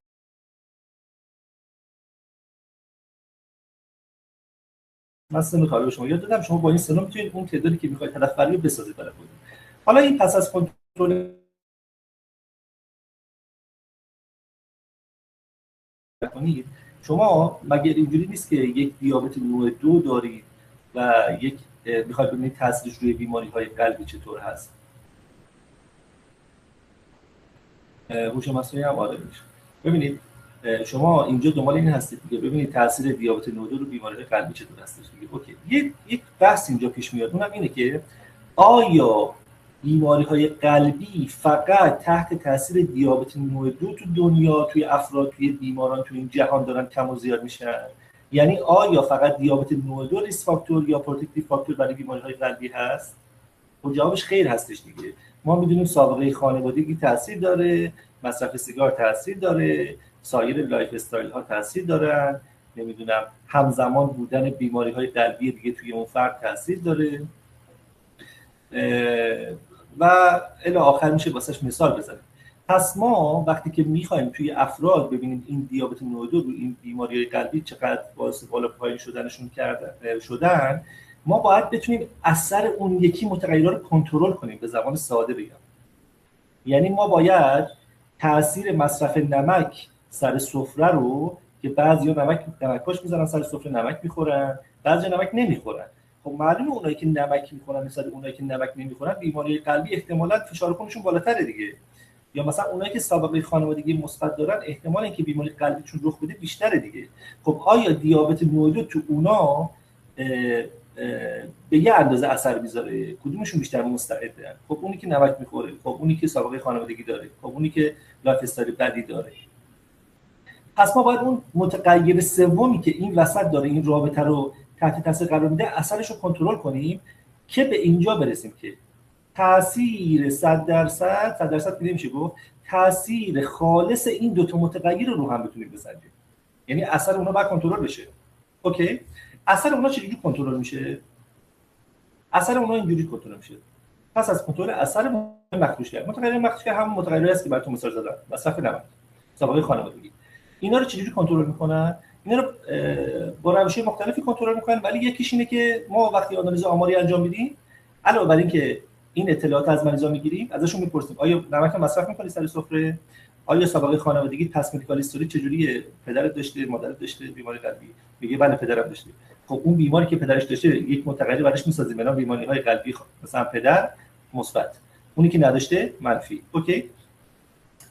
من سن کارو به شما یاد دادم، شما با این سن میتونید اون تعدادی که میخواید هدف فرعی رو بسازید برای خودتون. حالا این پس از کنترل کنید، شما مگر اینجوری نیست که یک دیابت نوع 2 دارید و یک میخواید ببینید تاثیرش روی بیماری‌های قلبی چطور هست؟ هوش مصنوعی هم آره میشه. ببینید شما اینجا دنبال این هستید دیگه ببینید تاثیر دیابت نوع 2 رو بیماری قلبی چطور هستش دیگه. اوکی، یک بحث اینجا پیش میاد، اونم اینه که آیا بیماری‌های قلبی فقط تحت تاثیر دیابت نوع 2 تو دنیا، توی افراد، توی بیماران، توی این جهان دارن کم و زیاد میشن؟ یعنی آیا فقط دیابت نوع 2 ریسک فاکتور یا پروتکتیو فاکتور برای بیماری‌های قلبی هست؟ خب جوابش خیر هستش دیگه. ما میدونیم سابقه خانوادگی تاثیر داره، مصرف سیگار تاثیر داره، سایر لایف استایل ها تاثیر دارن، نمیدونم همزمان بودن بیماری‌های قلبی دیگه توی اون فرد تاثیر داره و الی آخر میشه واسش مثال بزنیم. پس ما وقتی که میخوایم توی افراد ببینیم این دیابت نوع 2 رو این بیماری قلبی چقدر باعث بالا پایین شدنشون شدن، ما باید بتونیم اثر اون یکی متغیرها رو کنترل کنیم. به زبان ساده بگم یعنی ما باید تاثیر مصرف نمک سر سفره رو که بعضیا نمک‌پاش میذارن سر سفره نمک میخورن، بعضیا نمک نمیخورن. خب معلومه اونایی که نمک میخورن مثلا اونایی که نمک نمیخورن بیماری قلبی احتمالاً فشار خونشون بالاتره دیگه. یا مثلا اونایی که سابقه خانوادگی مثبت دارن احتمال اینکه بیماری قلبیشون رخ بده بیشتره دیگه. خب آیا دیابت نوع 2 تو اونا به یه اندازه اثر میذاره؟ کدومشون بیشتر مستعدن؟ خب اونی که نمک میخوره، خب اونی که سابقه خانوادگی داره، خب اونی که لایف استایل بدی داره. پس ما باید اون متغیر سومی که این وسط داره این رابطه رو تحت تاثیر قرار میده اثرش رو کنترل کنیم که به اینجا برسیم که تاثیر 100% نمیشه گفت، تاثیر خالص این دو تا متغیر رو هم بتونیم بسنجیم. یعنی اثر اونها باید کنترل بشه. اوکی، اثر اونها چجوری کنترل میشه؟ اثر اونها اینجوری کنترل میشه. پس از کنترل اثر مخدوشگر، متغیر مخدوشگر همون متغیری است که براتون مثال زدم، مصرف نمک، سابقه خانوادگی. اینا رو چجوری کنترل میکنن؟ اینا رو با روش‌های مختلفی کنترل میکنن، ولی یکیش اینه که ما وقتی آنالیز آماری انجام میدیم علاوه بر اینکه این اطلاعات از مریضا میگیریم، ازشون میپرسیم آیا نمک مصرف میکنی سر سفره؟ آیا سابقه خانوادگی پس مدیکال هیستوری چجوریه؟ پدرت داشته، مادرت داشته بیماری قلبی؟ میگه بله پدرم داشته. خب اون بیماری که پدرش داشته یک متغیر براش میسازیم به نام بیماری‌های قلبی، مثلا پدر مثبت، اونی که نداشته منفی. اوکی،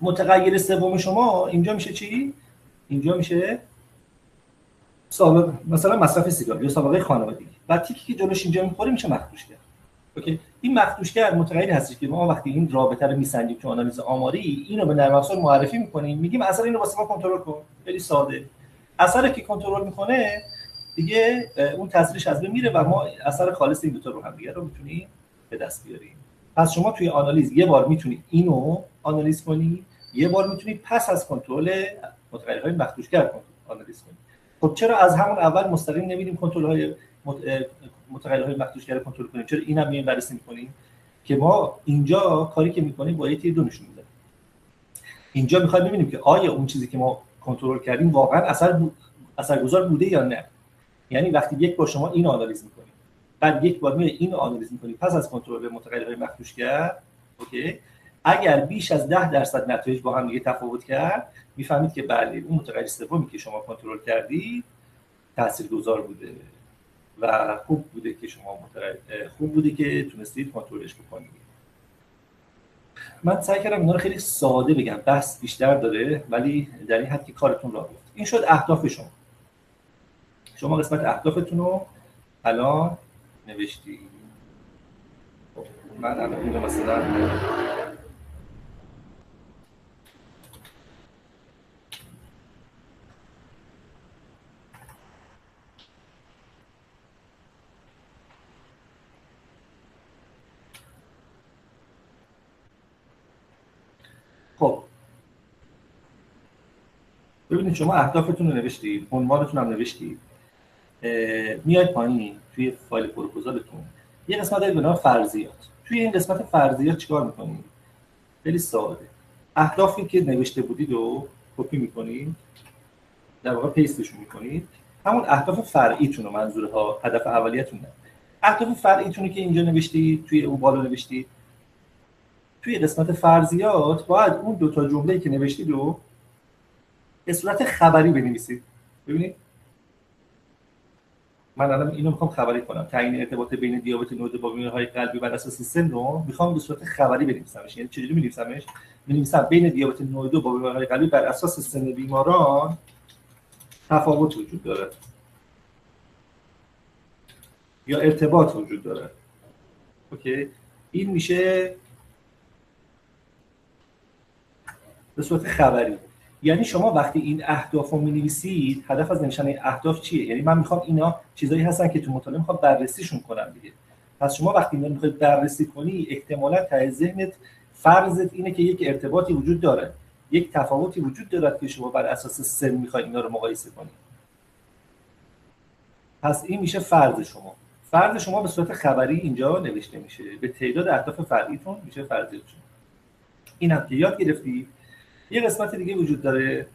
متغیر سوم شما اینجا میشه چی؟ اینجا میشه سابقه مثلا مصرف سیگار یا سابقه خانوادگی. بعد تیکی که جلوش اینجا میخوره میشه مخدوشگر. اوکی، این مخدوشگر متغیری هستش که ما وقتی این رابطه رو میسنجیم تو آنالیز آماری اینو به نرم افزار معرفی میکنیم، میگیم اثر اینو واسه ما کنترل کن. خیلی ساده. اثری که کنترل میکنه دیگه اون تاثیرش از بین میره و ما اثر خالص این دو تا رو هم دیگه رو میتونیم به دست بیاریم. پس شما توی آنالیز یه بار میتونید اینو آنالیز کنی، یه بار میتونید پس از کنترل متغیرهای مخدوشگر آنالیز کنید. خب چرا از همون اول مستقیم نمیریم کنترل‌های متغیرهای مخدوشگر رو کنترل کنیم؟ چرا اینم میایم بررسی می‌کنیم که ما اینجا کاری که می‌کنیم با یه دو نشون میده. اینجا می‌خوایم ببینیم که آیا اون چیزی که ما کنترل کردیم واقعا اثرگذار بوده یا نه. یعنی وقتی یک بار شما اینو آنالیز می‌کنید، بعد یک بار میای اینو آنالیز می‌کنید پس از کنترل متغیرهای مخدوشگر، اوکی، اگر بیش از 10% نتایج با هم دیگه تفاوت کرد، می‌فهمید که بله اون متغیر سومی که شما کنترل کردی تاثیرگذار بوده و خوب بوده که شما خوب بوده که تونستید کنترلش بکنید. من سعی کردم اینا رو خیلی ساده بگم، بحث بیشتر داره ولی در این حد که کارتون راه بیفته. این شد اهداف شما قسمت اهدافتون رو الان نوشتی. من الان اینو مثلا خب ببینید شما اهدافتون رو نوشتید، عنوانتون هم نوشتید، میاید پایین توی فایل پروپوزالتون یه قسمت دارید به نام فرضیات. توی این قسمت فرضیات چیکار می‌کنید؟ خیلی ساده، اهدافی که نوشته بودید رو کپی می‌کنید، در واقع پیستشون می‌کنید، همون اهداف فرعیتون رو، منظورها هدف اولیه‌تون نه، اهداف فرعیتون که اینجا نوشتید توی اون بالا نوشتید، توی قسمت فرضیات باید اون دو تا جمله‌ای که نوشتید رو به صورت خبری بنویسید. ببینید من الان اینو میخوام خبری کنم، تعیین ارتباط بین دیابت نوع با بیماری‌های قلبی بر اساس سن رو میخوام به صورت خبری بنویسمش. یعنی چجوری می‌نویسمش؟ می‌نویسم بین دیابت نوع با بیماری‌های قلبی بر اساس سن بیماران تفاوت وجود داره یا ارتباط وجود داره. اوکی، این میشه به صورت خبری. یعنی شما وقتی این اهداف رو می‌نویسید، هدف از نوشتن این اهداف چیه؟ یعنی من میخوام اینا چیزایی هستن که تو مطالعه میخوام بررسیشون کنم دیگه. پس شما وقتی اینا میخواید بررسی کنی، احتمالاً ته ذهنت فرضت اینه که یک ارتباطی وجود داره، یک تفاوتی وجود داره که شما بر اساس سن میخواید اینا رو مقایسه کنید. پس این میشه فرض شما. فرض شما به صورت خبری اینجا نوشته میشه، به تعداد اهداف فرعیتون میشه فرضیتون. اینم که یاد گرفتید. یه قسمت دیگه وجود داره،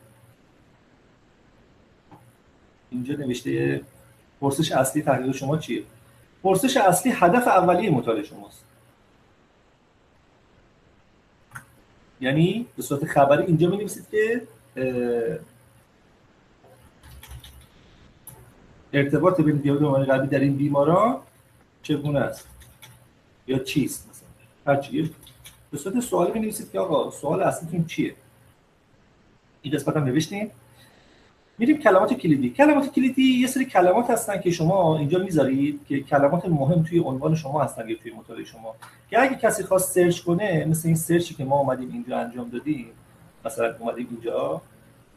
اینجا نوشته پرسش اصلی تحقیق شما چیه؟ پرسش اصلی هدف اولیه مطالعه شماست. یعنی به صورت خبری اینجا می‌نویسید که ارتباط بین دیابت و قلبی در این بیماران چگونه است یا چیست، مثلا هر چیزی. به صورت سوالی می‌نویسید که آقا سوال اصلیتون چیه. این قسمت هم نوشتیم. میریم کلمات کلیدی. کلمات کلیدی یه سری کلمات هستن که شما اینجا میذارید که کلمات مهم توی عنوان شما هستن یا توی مطالعه شما، که اگه کسی خواست سرچ کنه، مثل این سرچی که ما اومدیم اینجا انجام دادیم، مثلا اومدیم اینجا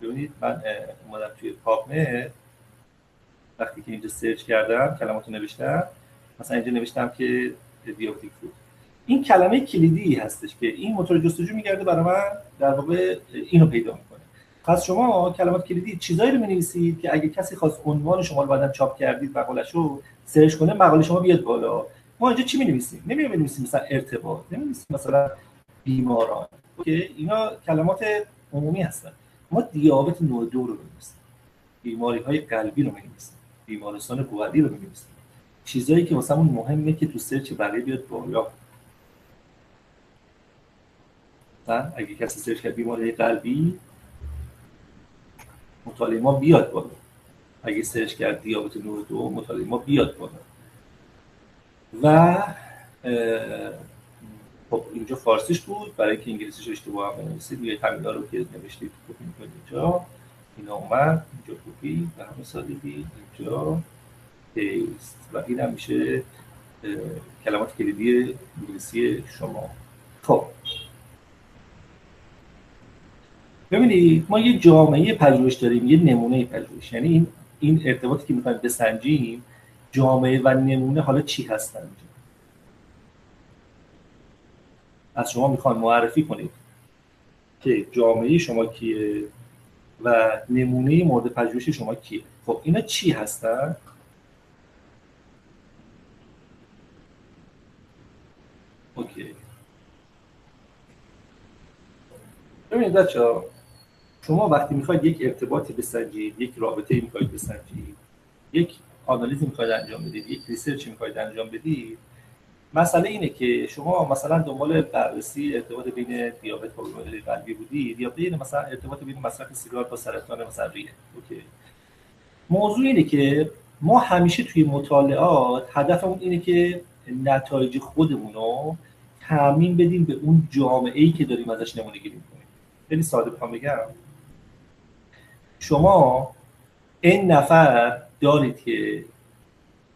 ببینید من اومدم توی پابمد، وقتی که اینجا سرچ کردم کلماتو نوشتم، مثلا اینجا نوشتم که دیابتیک فود. این کلمه کلیدی هستش که این موتور جستجو میگرده برای من در واقع اینو پیدا میکنه. پس شما کلمات کلیدی چیزایی رو می‌نویسید که اگه کسی خواست عنوان شما رو بعداً چاپ کردید مقاله‌شو سرچ کنه، مقاله شما بیاد بالا. ما اینجا چی می‌نویسیم؟ نمی‌نویسیم مثلا ارتباط، نمی‌نویسیم مثلا بیماران. اوکی، اینا کلمات عمومی هستن. ما دیابت نوع 2 رو می‌نویسیم، بیماری‌های قلبی رو می‌نویسیم، بیمارستان گوهری رو می‌نویسیم. چیزایی که واسمون مهمه که تو سرچ بقیه بیاد بالا. مثلا اگه کسی سرچ کرد بیماری قلبی، مطالعه ما بیاد بالا. اگه سرچ کرد دیابت نوع 2، مطالعه ما بیاد بالا. و خب اینجا فارسیش بود، برای که انگلیسیش اشتباه هم بنویسید روی همینا رو که نوشتید کپی می‌کنید اینجا، اینا اومد اینجا کپی و همین سادگی اینجا پیست و این هم میشه کلمات کلیدی انگلیسی شما. خب ببینید ما یه جامعه پژوهش داریم، یه نمونه پژوهش، یعنی این ارتباطی که می‌خوایم بسنجیم، جامعه و نمونه حالا چی هستن؟ از شما میخوان معرفی کنید که جامعه شما کیه و نمونه مورد پژوهش شما کیه. خب اینا چی هستن؟ اوکی، ببینید بچه‌ها، شما وقتی میخواید یک ارتباطی بسنجید، یک رابطه‌ای میخواید بسنجید، یک آنالیزی میخواید انجام بدید، یک ریسرچی میخواید انجام بدید، مسئله اینه که شما مثلا دنبال بررسی ارتباط بین دیابت و بیماری قلبی بودید یا بین مثلا ارتباط بین مصرف سیگار با سرطان مثلا ریه. اوکی، موضوع اینه که ما همیشه توی مطالعات هدفمون اینه که نتایج خودمون رو تامین بدیم به اون جامعه‌ای که داریم ازش نمونه گیری می‌کنیم. خیلی ساده بخوام بگم، شما این نفر دارید که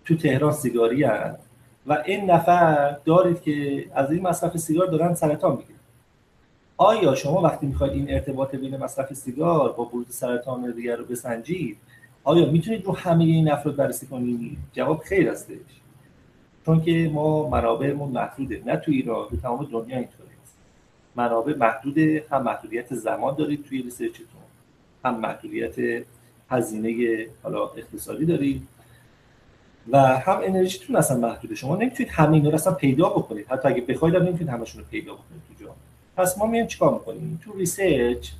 تو تهران سیگاری هست و این نفر دارید که از این مصرف سیگار دارن سرطان میگیرن. آیا شما وقتی میخواید این ارتباط بین مصرف سیگار با بروز سرطان دیگر رو بسنجید، آیا میتونید رو همه این افراد بررسی کنید؟ جواب خیر هستش، چون که ما منابعمون محدوده، نه تو ایران، تو تمام دنیا اینطوره. منابع محدوده، هم محدودیت زمان دارید توی ریسرچتون، هم محدودیت هزینه حالا اقتصادی دارید و هم انرژیتون اصلا محدوده. شما نمیتونید همه اینا رو اصلا پیدا بکنید، حتی اگه بخواید هم نمیتونید همشون رو پیدا بکنید تو جامعه. پس ما میایم چیکار میکنیم تو ریسرچ؟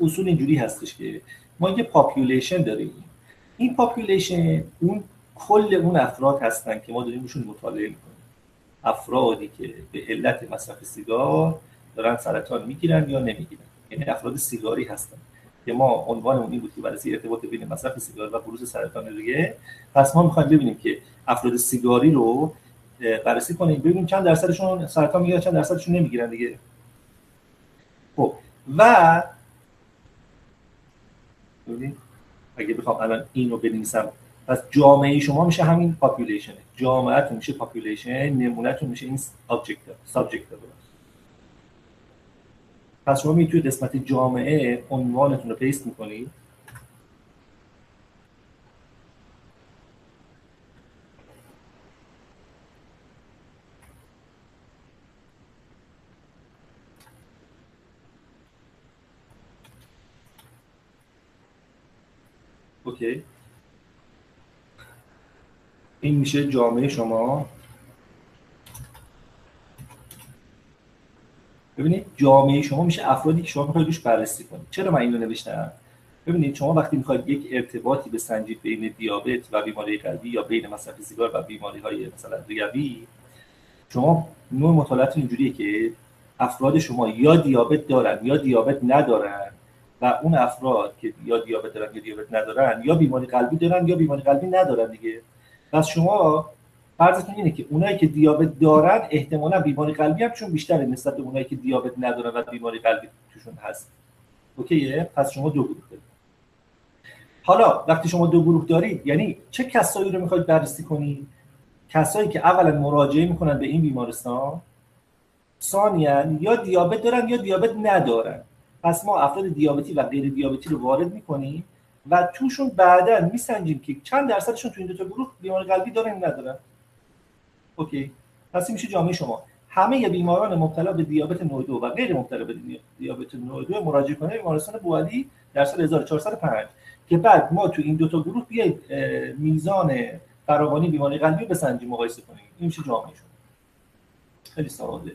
اصول اینجوری هستش که ما یه پاپولیشن داریم. این پاپولیشن اون کل اون افراد هستن که ما داریم روشون مطالعه میکنیم. افرادی که به علت مصرف سیگار دارن سرطان میگیرن یا نمیگیرن، یعنی افراد سیگاری هستن. که ما عنوانمون این بود که بررسی ارتباط بین مصرف سیگار و بروز سرطان ریه، پس ما می‌خوایم ببینیم که افراد سیگاری رو بررسی کنیم، ببینیم چند درصدشون سرطان میگیرن، چند درصدشون نمیگیرن دیگه. خب و ببینید اگه بخوام الان اینو بنویسم، پس جامعه شما میشه همین پاپولیشن، جامعهتون میشه پاپولیشن، نمونهتون میشه این سابجکت. پس شما توی قسمت جامعه عنوانتون رو پیست میکنید. اوکی، این میشه جامعه شما. ببینید جامعه شما میشه افرادی که شما میخواید روش بررسی کنید. چرا من اینو نوشتم؟ ببینید شما وقتی میخواید یک ارتباطی بسنجید بین دیابت و بیماری قلبی یا بین مصرف سیگار و بیماری‌های مثلا ریوی، شما نوع مطالعاتتون اینجوریه که افراد شما یا دیابت دارن یا دیابت ندارن و اون افراد که یا دیابت دارن یا دیابت ندارن یا بیماری قلبی دارن یا بیماری قلبی ندارن دیگه. پس شما فرضتون اینه که اونایی که دیابت دارن احتمالاً بیماری قلبی هم چون بیشتره نسبت به اونایی که دیابت ندارن و بیماری قلبی توشون هست. اوکیه؟ پس شما دو گروه دارید. حالا وقتی شما دو گروه دارید، یعنی چه کسایی رو میخواید بررسی کنید؟ کسایی که اولا مراجعه میکنن به این بیمارستان، ثانیاً یا دیابت دارن یا دیابت ندارن. پس ما افراد دیابتی و غیر دیابتی رو وارد میکنیم و توشون بعداً میسنجیم که چند درصدشون تو این دو تا گروه بیماری قلبی دارن یا ندارن. اوکی، پس این میشه جامعه شما. همه بیماران مبتلا به دیابت نوع 2 و غیر مبتلا به دیابت نوع 2 مراجعه کنه بیمارستان بوعلی در سال 1405 که بعد ما تو این دو تا گروه بیایم میزان فراوانی بیماری قلبی رو بسنجیم، مقایسه کنیم. این میشه جامعه شما. خیلی ساده.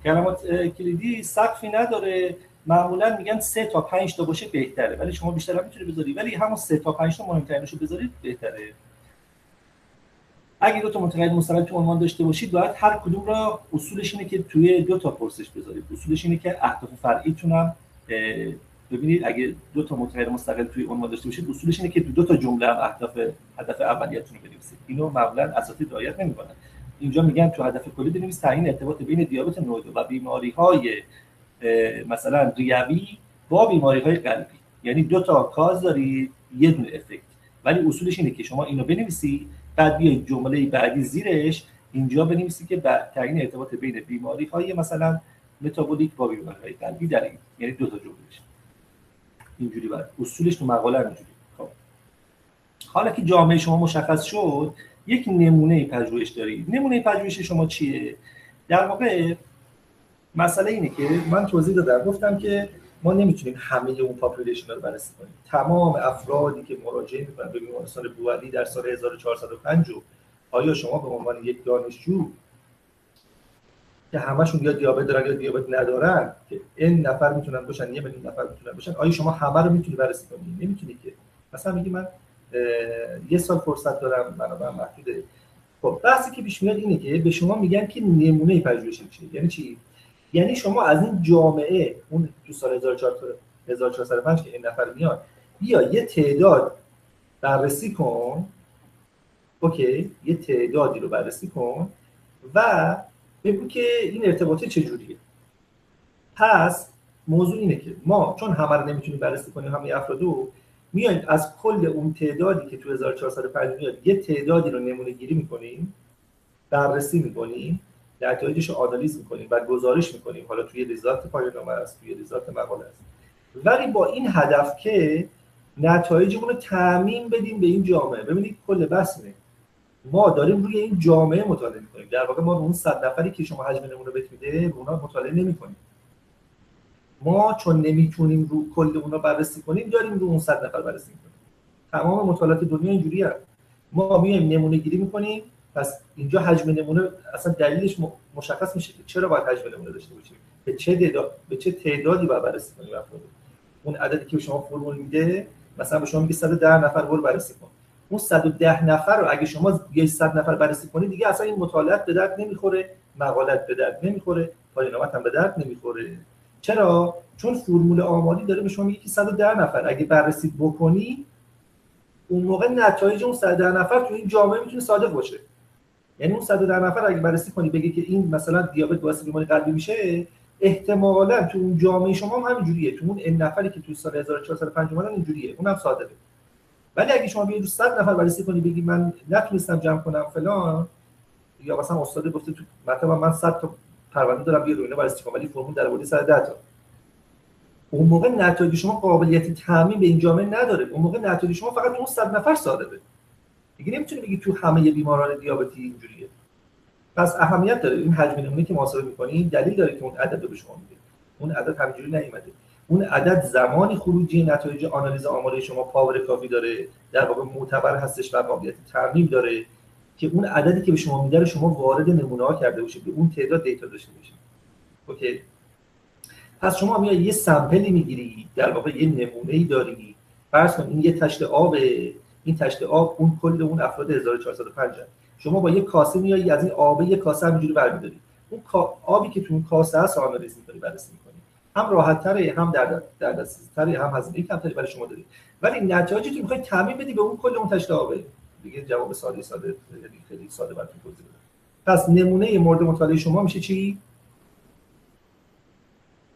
کلمات کلیدی سقفی نداره، معمولا میگن 3 تا 5 تا باشه بهتره، ولی شما بیشتر هم میتونید بذاری، ولی همون 3 تا 5 تا مهمترینشو بذارید بهتره. اگه دو تا متغیر مستقل تو عنوان داشته باشید، باید هر کدوم را اصولش اینه که توی دو تا پرسش بذارید. اصولش اینه که اهداف فرعیتون هم ببینید، اگه دو تا متغیر مستقل توی عنوان داشته باشید، اصولش اینه که دو تا جمله هم هدف اولیتون رو بنویسید. اینو معمولا اساتید رعایت نمی‌کنن. اینجا میگن تو هدف کلی بنویس تعیین ارتباط بین دیابت نوع 2 و بیماری‌های مثلا ریوی با بیماری‌های قلبی. یعنی دو تا کاز دارید، یه دونه افکت. ولی اصولش اینه که شما اینو بنویسی، بعد بیاید جمله بعدی زیرش اینجا بنویسی که تعیین ارتباط بین بیماری‌های مثلا متابولیک با بیماری‌های قلبی در این، یعنی دو تا جمله بشه. اینجوری بعد اصولش تو مقاله اینجوری. خب حالا که جامعه شما مشخص شد، یک نمونه پژوهش دارید. نمونه پژوهش شما چیه؟ در واقع مسئله اینه که من توضیح دادم، گفتم که ما نمیتونیم همه اون پاپولیشن رو بررسی کنیم. تمام افرادی که مراجعه میکنن به بیمارستان بوعلی در سال 1405 آیا شما به عنوان یک دانشجو که همشون یا دیابت دارن یا دیابت ندارن که این نفر میتونن باشن، 1 میلیون نفر میتونن باشن، آیا شما همه رو میتونی بررسی کنی؟ نمیتونی که. مثلا میگی من 1 سال فرصت دارم، بنابراین محدوده. خب بحثی که پیش میاد اینه که به شما میگن که نمونه پژوهش چیه. یعنی چی؟ یعنی شما از این جامعه اون تو سال 1405 که این نفر میاد، بیا یه تعداد بررسی کن. اوکی، یه تعدادی رو بررسی کن و بگو که این ارتباطه چجوریه. پس موضوع اینه که ما چون همه رو نمیتونیم بررسی کنیم، همه افرادو، میایم از کل اون تعدادی که تو 1405 میاد یه تعدادی رو نمونه گیری میکنیم، بررسی میکنیم، نتایجش رو آنالیز میکنیم و گزارش میکنیم. حالا توی ریزالت پایان‌نامه است، توی ریزالت مقاله است، ولی با این هدف که نتایجمون رو تعمیم بدیم به این جامعه. ببینید کل بحث اینه، ما داریم روی این جامعه مطالعه میکنیم. در واقع ما رو اون 100 نفری که شما حجم نمونه بهت میده، اونا مطالعه نمیکنیم. ما چون نمیتونیم رو کل اونا بررسی کنیم، داریم رو اون 100 نفر بررسی میکنیم. تمام مطالعات دنیا اینجوریه. ما میایم نمونه گیری میکنیم، پس اینجا حجم نمونه اصلا دلیلش مشخص میشه که چرا باید حجم نمونه داشته باشیم، به چه تعدادی باید بررسی کنیم افراد. اون عددی که شما فرمول میده، مثلا به شما میگه 110 نفر برو بررسی کن. اون 110 نفر رو اگه شما یه 100 نفر بررسی کنید، دیگه اصلا این مطالعات به درد نمیخوره، مقالات به درد نمیخوره، پایان‌نامه هم به درد نمیخوره. چرا؟ چون فرمول آماری داره به شما میگه که 110 نفر اگه بررسی بکنی اون موقع نتایج اون 110 نفر تو این جامعه میتونه صادق باشه. یعنی اون 110 نفر اگه بررسی کنی بگی که این مثلا دیابت باعث بیماری قلبی میشه، احتمالاً تو اون جامعه شما هم همینجوریه، تو اون n نفری که تو سال 1405 اومدن اینجوریه، اونم صادقه. ولی اگه شما بیاید 100 نفر بررسی کنی بگی من نتونستم جمع کنم فلان، یا مثلا استاد گفته تو مثلا من 100 تا پرونده دارم بیا روینه بررسی کنم ولی فرمول در آوردی 110 تا، اون موقع نتایج شما قابلیت تعمیم به این جامعه نداره. اون موقع نتایج شما فقط اون 100 نفر صادقه. دیگه نمیتونی بگی تو همه بیماران دیابتی اینجوریه. پس اهمیت داره این حجم نمونه که محاسبه می‌کنید، دلیل داره که اون عدد رو به شما میده. اون عدد همینجوری نیومده. اون عدد زمانی خروجی نتایج آنالیز آماری شما پاور کافی داره، در واقع معتبر هستش و قابلیت تعمیم داره که اون عددی که به شما میده شما وارد نمونه‌ها کرده باشید، به اون تعداد دیتا داشته باشید. اوکی. پس شما میای یه سامپلی میگیری، در واقع یه نمونه‌ای داری. فرض کن این یه تشت آبه، این تشت آب اون کل اون افراد 1405 شما با یه کاسه میای از این آب یه کاسه همینجوری برمی‌داری. اون آبی که تو اون کاسه هست آنالیز می‌کنی، بررسی می‌کنی. هم راحت‌تره، هم در دسترس‌تره، هم هزینه کمتری برای شما داری. ولی نتایجی که می‌خوای تعمیم بدی به اون کل اون تشت آبه. دیگه جواب ساده خیلی ساده براتون توضیح بدم. پس نمونه مورد مطالعه شما میشه چی؟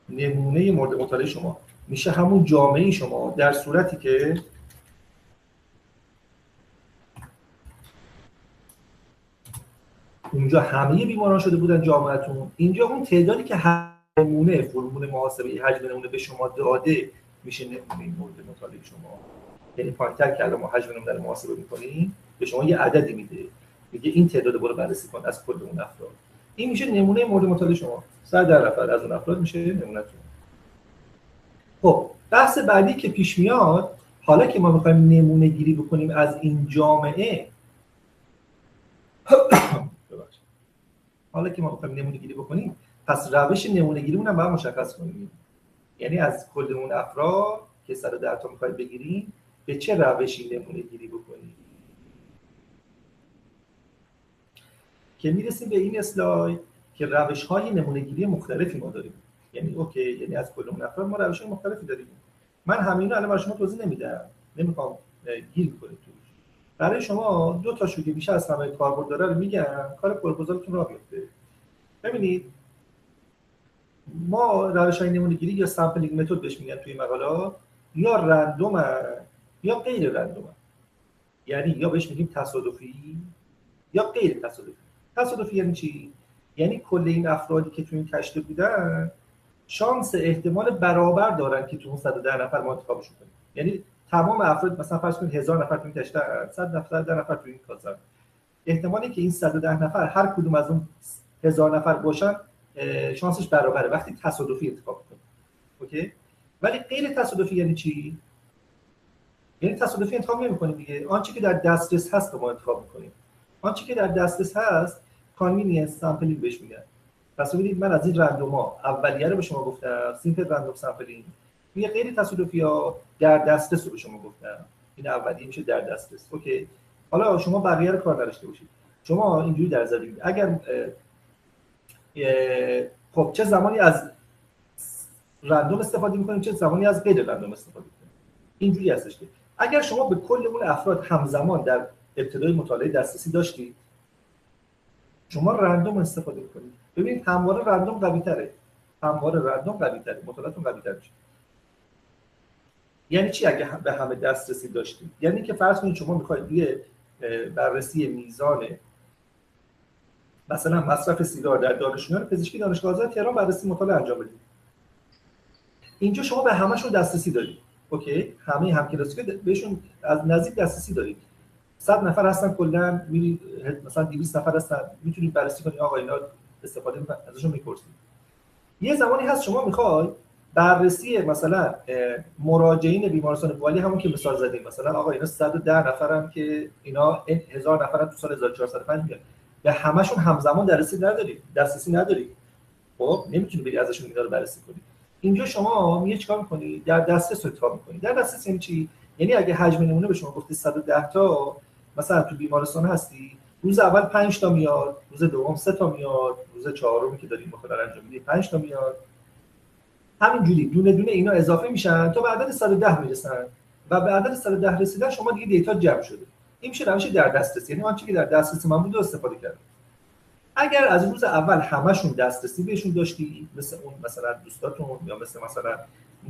نمونه مورد مطالعه شما میشه همون جامعه شما، در صورتی که اونجا همه بیماران شده بودن جامعهتون، اینجا اون تعدادی که نمونه فرمول محاسبه حجم نمونه به شما داده میشه نمونه مورد مطالعه شما. یعنی پایین‌تر که الان ما حجم نمونه رو محاسبه می‌کنیم به شما یه عددی میده، میگه این تعداد رو برو بررسی کن از کل اون افراد. این میشه نمونه مورد مطالعه شما. 100 نفر از اون افراد میشه نمونه‌تون. خب بحث بعدی که پیش میاد، حالا که ما می‌خوایم نمونه گیری بکنیم از این جامعه حالا که ما می‌خوایم نمونه گیری بکنیم، پس روش نمونه گیریمون هم باید مشخص کنیم. یعنی از کل اون افراد که 110 تا می‌خوایم بگیریم به چه روشی نمونه گیری بکنیم که میرسیم به این اسلاید که روش‌های نمونه گیری مختلفی ما داریم. یعنی اوکی، یعنی از کل اون افراد ما روش‌های مختلفی داریم. من همینا الان برای شما توضیح نمیدم، نمیخوام گیر کنید توش. برای شما دو تا شو که بیشتر از همه کاربرد داره رو میگم، کار پروپوزالتون راه بیفته. ببینید ما روش‌های نمونه‌گیری یا سامپلینگ متد بهش میگن توی مقالات، یا رندوم یا غیر رندوم. یعنی یا بهش میگیم تصادفی یا غیر تصادفی. تصادفی یعنی چی؟ یعنی کل این افرادی که تو این کشته بودن شانس احتمال برابر دارن که تو اون 110 نفر ما انتخابشون کنیم. یعنی تمام افراد مثلا فرض کنید 1000 نفر تو این کشته، 100 نفر تو این کاسه، احتمالی که این 110 نفر هر کدوم از اون 1000 نفر باشن شانسش برابره وقتی تصادفی انتخاب کنیم. اوکی؟ ولی غیر تصادفی یعنی چی؟ یعنی تصادفی انتخاب نمی‌کنیم دیگه. آنچه که در دسترس هست رو ما انتخاب می‌کنیم. آنچه که در دسترس هست کانوینینس سامپلینگ بهش میگن. پس ببینید من از این رندوما اولیه رو به شما گفتم، سیمپل رندوم سامپلینگ. میگه غیر تصادفی ها در دسترس رو به شما گفتم. این اولیه میشه در دسترس. اوکی. حالا شما بقیه رو کار نداشته باشید. شما اینجوری در نظر بگیرید اگر خب چه زمانی از رندوم استفاده می‌کنیم، چه زمانی از غیر رندوم استفاده می‌کنیم. اینجوری هستش که اگر شما به کل اون افراد همزمان در ابتدای مطالعه دسترسی داشتید، شما رندوم استفاده می‌کنید. ببینید همواره رندوم قوی‌تره. مطالعاتون قوی‌تر میشه. یعنی چی اگه به همه دسترسی داشتید؟ یعنی که فرض کنید شما می‌خواید یه بررسی میزان مثلا مصرف سیگار در دانشجویان پزشکی دانشگاه آزاد تهران بررسی مطالعه انجام بدید. اینجا شما به همه‌شون دسترسی دارید. اوکی؟ همه همکلاسی بهشون از نزدیک دسترسی دارید. 100 نفر هستن کلا، میرید مثلا 200 نفر هستن، میتونید بررسی کنید آقا اینا استفاده ازشون میپرسید. یه زمانی هست شما میخوای بررسی مثلا مراجعین بیمارستان والی، همون که مثال زدیم، مثلا آقا اینا 110 نفرن که اینا 1000 نفرن تو سال 1405 میاد، به همشون همزمان دسترسی نداری. خب نمیتونی بری ازشون اینا رو بررسی کنی. اینجا شما میگه چیکار می‌کنی؟ در دسترس رو انتخاب می‌کنی. در دسترس یعنی چی؟ یعنی اگه حجم نمونه به شما گفته 110 تا، مثلا تو بیمارستان هستی، روز اول 5 تا میاد، روز دوم 3 تا میاد، روز چهارمی که داریم مطالعه انجام میدیم 5 تا میاد. همینجوری دونه دونه اینا اضافه میشن تا به عدد 110 میرسن و به عدد 110 رسیدن شما دیگه دیتا جمع شده. این میشه روش در دسترسی، یعنی آنچه که در دسترس من بود استفاده کردم. اگر از روز اول همشون دسترسی بهشون داشتی، مثل اون مثلا دوستاتون یا مثلا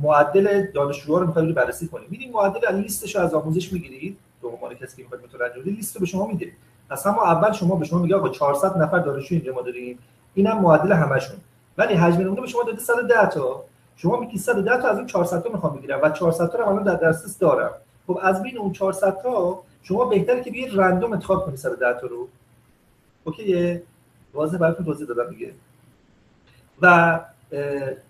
معدل دانشجوها رو می‌خواید بررسی کنید، میدین معدل لیستش رو از آموزش میگیرید به عنوان کسی که می‌خواد متوجه بشید، لیست رو به شما میده. از همون اول شما به شما میگه آقا 400 نفر دانشجو اینجا ما داریم، اینم معدل همشون، ولی حجم نمونه به شما داده 110 تا. شما میگی 110 تا از این 400 تا میخوام بگیرم و 400 تا رو الان در دسترس دارم. خب از بین اون 400 تا شما بهتره که بیاید رندوم انتخاب کنید 110 تا رو. اوکیه؟ واضح براتون توضیح دادم دیگه. و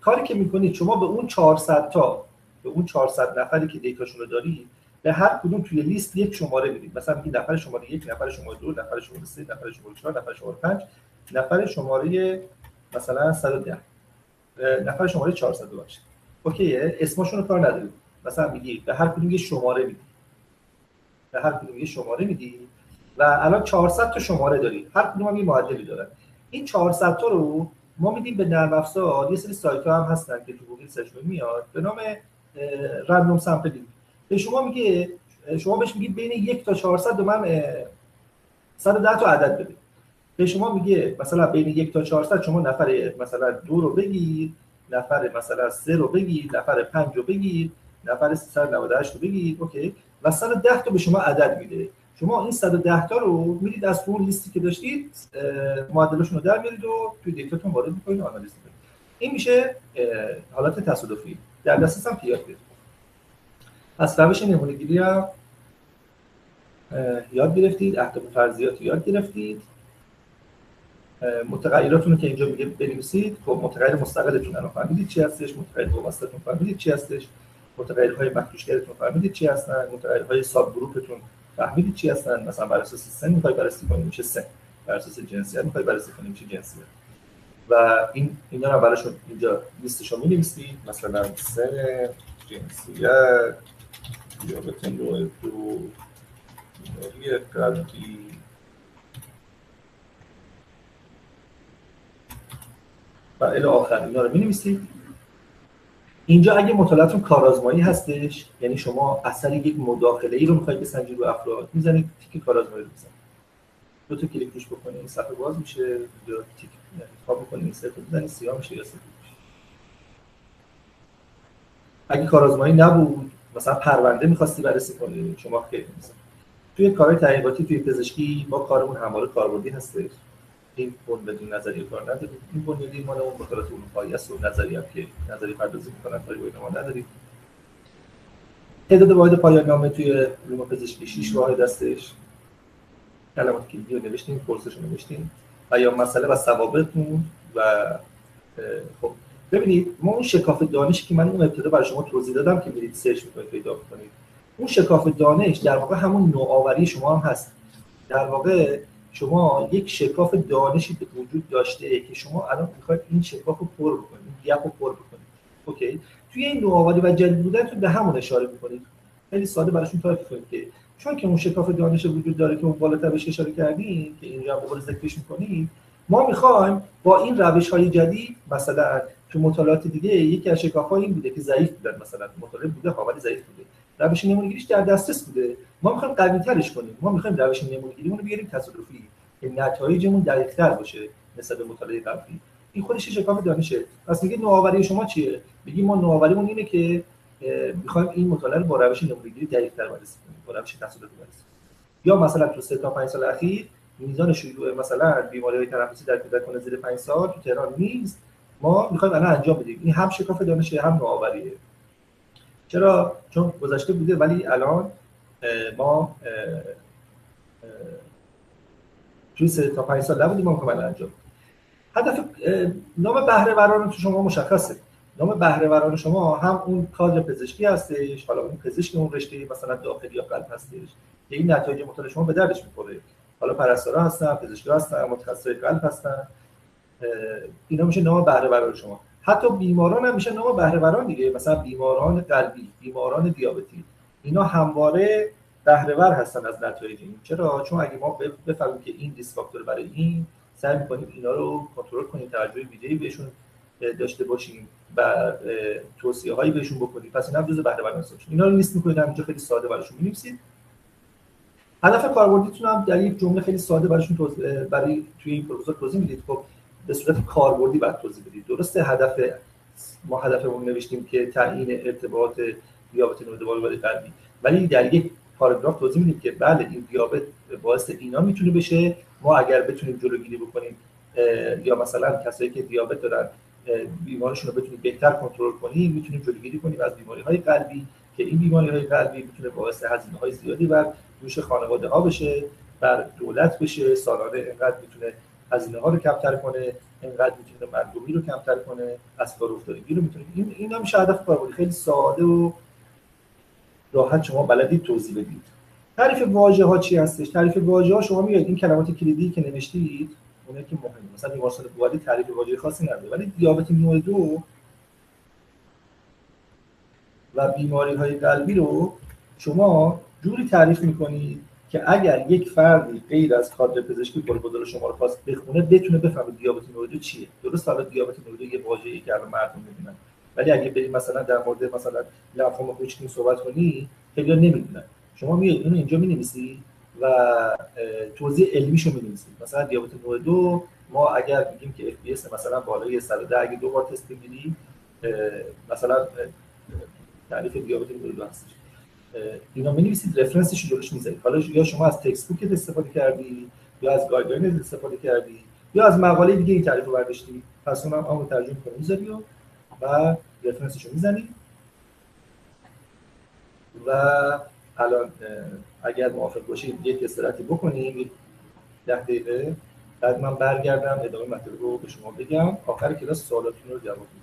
کاری که میکنید شما به اون 400 نفری که دیتاشون رو دارید به هر کدوم توی لیست یک شماره میدید. مثلا میگید نفر شماره 1، نفر شماره 2، نفر شماره 3، نفر شماره 4، نفر شماره 5، نفر شماره مثلا 110، نفر شماره 400 باشه. اوکیه؟ اسمشون رو کار ندارید. مثلا میگید به هر کدوم یه شماره میدید. به هر کدوم یه شماره میدید و الان 400 تا شماره دارید. هر کدوم هم یه معدلی دارن. این 400 تا رو ما میدیم به نرم افزار. یه سری سایت‌ها هم هستن که تو گوگل سرچ میاد به نام رندوم سامپلینگ. به شما میگه، شما بهش میگید بین 1 تا 400 به من 110 تا عدد بده. به شما میگه مثلا بین 1 تا 400 شما نفر مثلا 2 رو بگیر، نفر مثلا 3 رو بگیر، نفر 5 رو بگیر، نفر 398 رو بگیر. اوکی؟ و 110 تا به شما عدد میده. شما این 110 تا رو میرید از اون لیستی که داشتید معادلشون رو در میارید و توی دیتاتون وارد می‌کنید و آنالیز می‌کنید. این میشه حالت تصادفی. در دسترس هم پیاده گرفت. از روش نمونه‌گیری هم یاد گرفتید، اهداف فرضیات یاد گرفتید. متغیراتون رو که اینجا میگه بنویسید. خب متغیر مستقلتون رو فهمیدید چی هستش، متغیر وابسته‌تون فهمیدید چی هستش، متغیرهای مخدوشگرتون فهمیدید چی هستن، متغیرهای ساب گروپتون فهمیدید چی هستن. مثلا بر اساس سن میخوای بررسی کنیم میشه سن، بر اساس جنسیت میخوای بررسی کنیم میشه جنسیت. و اینا رو براشون اینجا لیستش رو می‌نویسید. مثلا سن، جنسیت، دیابت نوع 2، بیماری قلبی، و الی آخر اینا رو می‌نویسید. اینجا اگه مطالعاتون کارآزمایی هستش، یعنی شما اثر یک مداخله‌ای رو می‌خواید بسنجید رو افراد، می‌زنید تیک کارآزمایی رو بزنید. دو تا کلیک روش بکنید این صفحه باز میشه، یا تیک انتخاب بکنید این صفحه بزنید سیاه میشه یا سفید میشه. اگه کارآزمایی نبود، مثلا پرونده می‌خواستی بررسی کنید، شما خیلی مثلا توی کارهای تحقیقاتی توی پزشکی ما کارمون همواره کاربردی هستش. این بدون نظریه کار نداریم. این بنیادی مال اون مطالعات اروپایی است و نظریه هم که نظریه پردازی می‌کنن کاری با ما نداریم. تعداد واحد پایان نامه توی علوم پزشکی 6 واحد هستش. کلمات کلیدی رو نوشتیم، پرسش رو نوشتیم و یا مسئله و ثوابتون. و خب ببینید ما اون شکاف دانشی که من اون ابتدا برای شما توضیح دادم که برید سرچ می‌کنید پیدا کنید، اون شکاف دانش در واقع همون نوآوری شما هم هست. در واقع شما یک شکاف دانشی به وجود داشته که شما الان می‌خواید این شکاف رو پر بکنید، این گپ رو پر بکنید. اوکی؟ توی این نوآوری و جدید بودنتون به همون اشاره می‌کنید. خیلی ساده براشون تعریف کنید که چون که اون شکاف دانش وجود داره که اون بالاتر بهش اشاره کردیم که اینجا به قول ذکرش می‌کنیم، ما می‌خوایم با این روش‌های جدید مثلا تو مطالعات دیگه یکی از شکاف‌ها این بوده که ضعیف بودن، مثلا مطالعه بوده ولی ضعیف بوده، روش نمونه‌گیریش در دسترس بوده، ما می‌خوایم قوی‌ترش کنیم. ما می‌خوایم روش نمونه‌گیریمون رو بیاریم تصادفی که نتایجمون دقیق‌تر باشه نسبت به مطالعه قبلی. این خودش شکاف دانشه. پس میگه نوآوری شما چیه؟ میگیم ما نوآوریمون اینه که می‌خوایم این مطالعه رو با روش نمونه‌گیری دقیق‌تر بررسی کنیم، با روش تصادفی بررسی. یا مثلا تو 3 تا 5 سال اخیر میزان شیوع مثلا بیماری‌های تنفسی در کودکان زیر 5 سال تو تهران نیست، ما می‌خوایم الان انجام بدیم. این هم شکاف دانشه هم نوآوریه. چرا؟ چون گذشته بوده ولی الان ما توی 3 تا 5 سال نبودیم، ما می‌خوایم انجام بدیم. هدف نام بهره‌وران تو شما مشخصه. نام بهره‌وران شما هم اون کادر پزشکی هستش، حالا اون پزشک اون رشته مثلا داخلی یا قلب هستش که این نتایج مطالعه شما به دردش می‌خوره. حالا پرستارا هستن، پزشکا هستن، متخصصای قلب هستن. اینا میشه نام بهره‌وران شما. حتی بیماران هم میشه نام بهره‌وران دیگه، مثلا بیماران قلبی، بیماران دیابتی، اینا همواره بهره‌ور هستن از نتایج این. چرا؟ چون اگه ما بفهمیم که این ریسک فاکتور برای این، سعی می‌کنیم اینا رو کنترل کنیم، توجه ویژه‌ای بهشون داشته باشیم و توصیه هایی بهشون بکنیم، پس این هم جزء بهره مند حساب میشه. اینا رو لیست می‌کنید اینجا خیلی ساده براشون می‌نویسید. هدف کاربردیتون هم در یک جمله خیلی ساده براشون برای توی این پروپوزال توضیح میدید. خب به صورت کاربردی بعد توضیح بدید. درسته ما هدفمون نوشتیم که تعیین ارتباط دیابت نوع والگوی قلبی، ولی در یک پاراگراف توضیح میدیم که بله این دیابت باعث اینا میتونه بشه، ما اگر بتونیم جلوگیری بکنیم یا مثلا کسایی که دیابت دارن بیماریشون رو بتونیم بهتر کنترل کنیم، میتونیم جلوگیری کنیم از بیماری‌های قلبی که این بیماری‌های قلبی میتونه باعث هزینه‌های زیادی بر دوش خانواده‌ها بشه، بر دولت بشه، سالانه اینقدر میتونه هزینه‌ها رو کمتر کنه، اینقدر میتونه مردمی رو کمتر کنه، از کار افتادگی رو میتونه. این هم میشه هدف کاربردی، خیلی ساده و راحت شما بلدید توضیح بدید. تعریف واژه‌ها چی هستش؟ تعریف واژه‌ها شما میاد این کلمات کلیدی که نوشتید اونایی که مهمه، مثلا بیمارستان بوادی تعریف واژه خاصی نداره، ولی دیابت نوع 2 و بیماری‌های قلبی رو شما جوری تعریف می‌کنید که اگر یک فردی غیر از کادر پزشکی پروپوزال شما رو خواست بخونه بتونه بفهمه دیابت نوع 2 چیه. درست حالا دیابت نوع 2 یه واژه‌ای که الان مردم می‌دونن، ولی اگه بریم مثلا در مورد مثلا لنفوم هوچکین صحبت کنی خیلی‌ها نمی‌دونن. شما میاد اینو اینجا می‌نویسی و توضیح علمیشو می‌نویسید. مثلا دیابت نوع 2 ما اگر میگیم که FPS مثلا بالای 110 اگه 2 بار تست بگیری مثلا تعریف دیابت نوع 2 هستش. اینا می‌نویسید، رفرنسش رو جلوش می‌ذارید. حالا یا شما از تکست بوک استفاده کردی یا از گایدلاین استفاده کردی یا از مقاله دیگه این تعریف رو برداشتی، پس اونم همون ترجمه کنی می‌ذاری و رفرنسش رو می‌زنی. و الان اگر موافق باشید یک استراحتی بکنیم 10 دقیقه، بعد من برگردم ادامه مطلب رو به شما بگم، آخر کلاس سوالاتتون رو جواب میدم.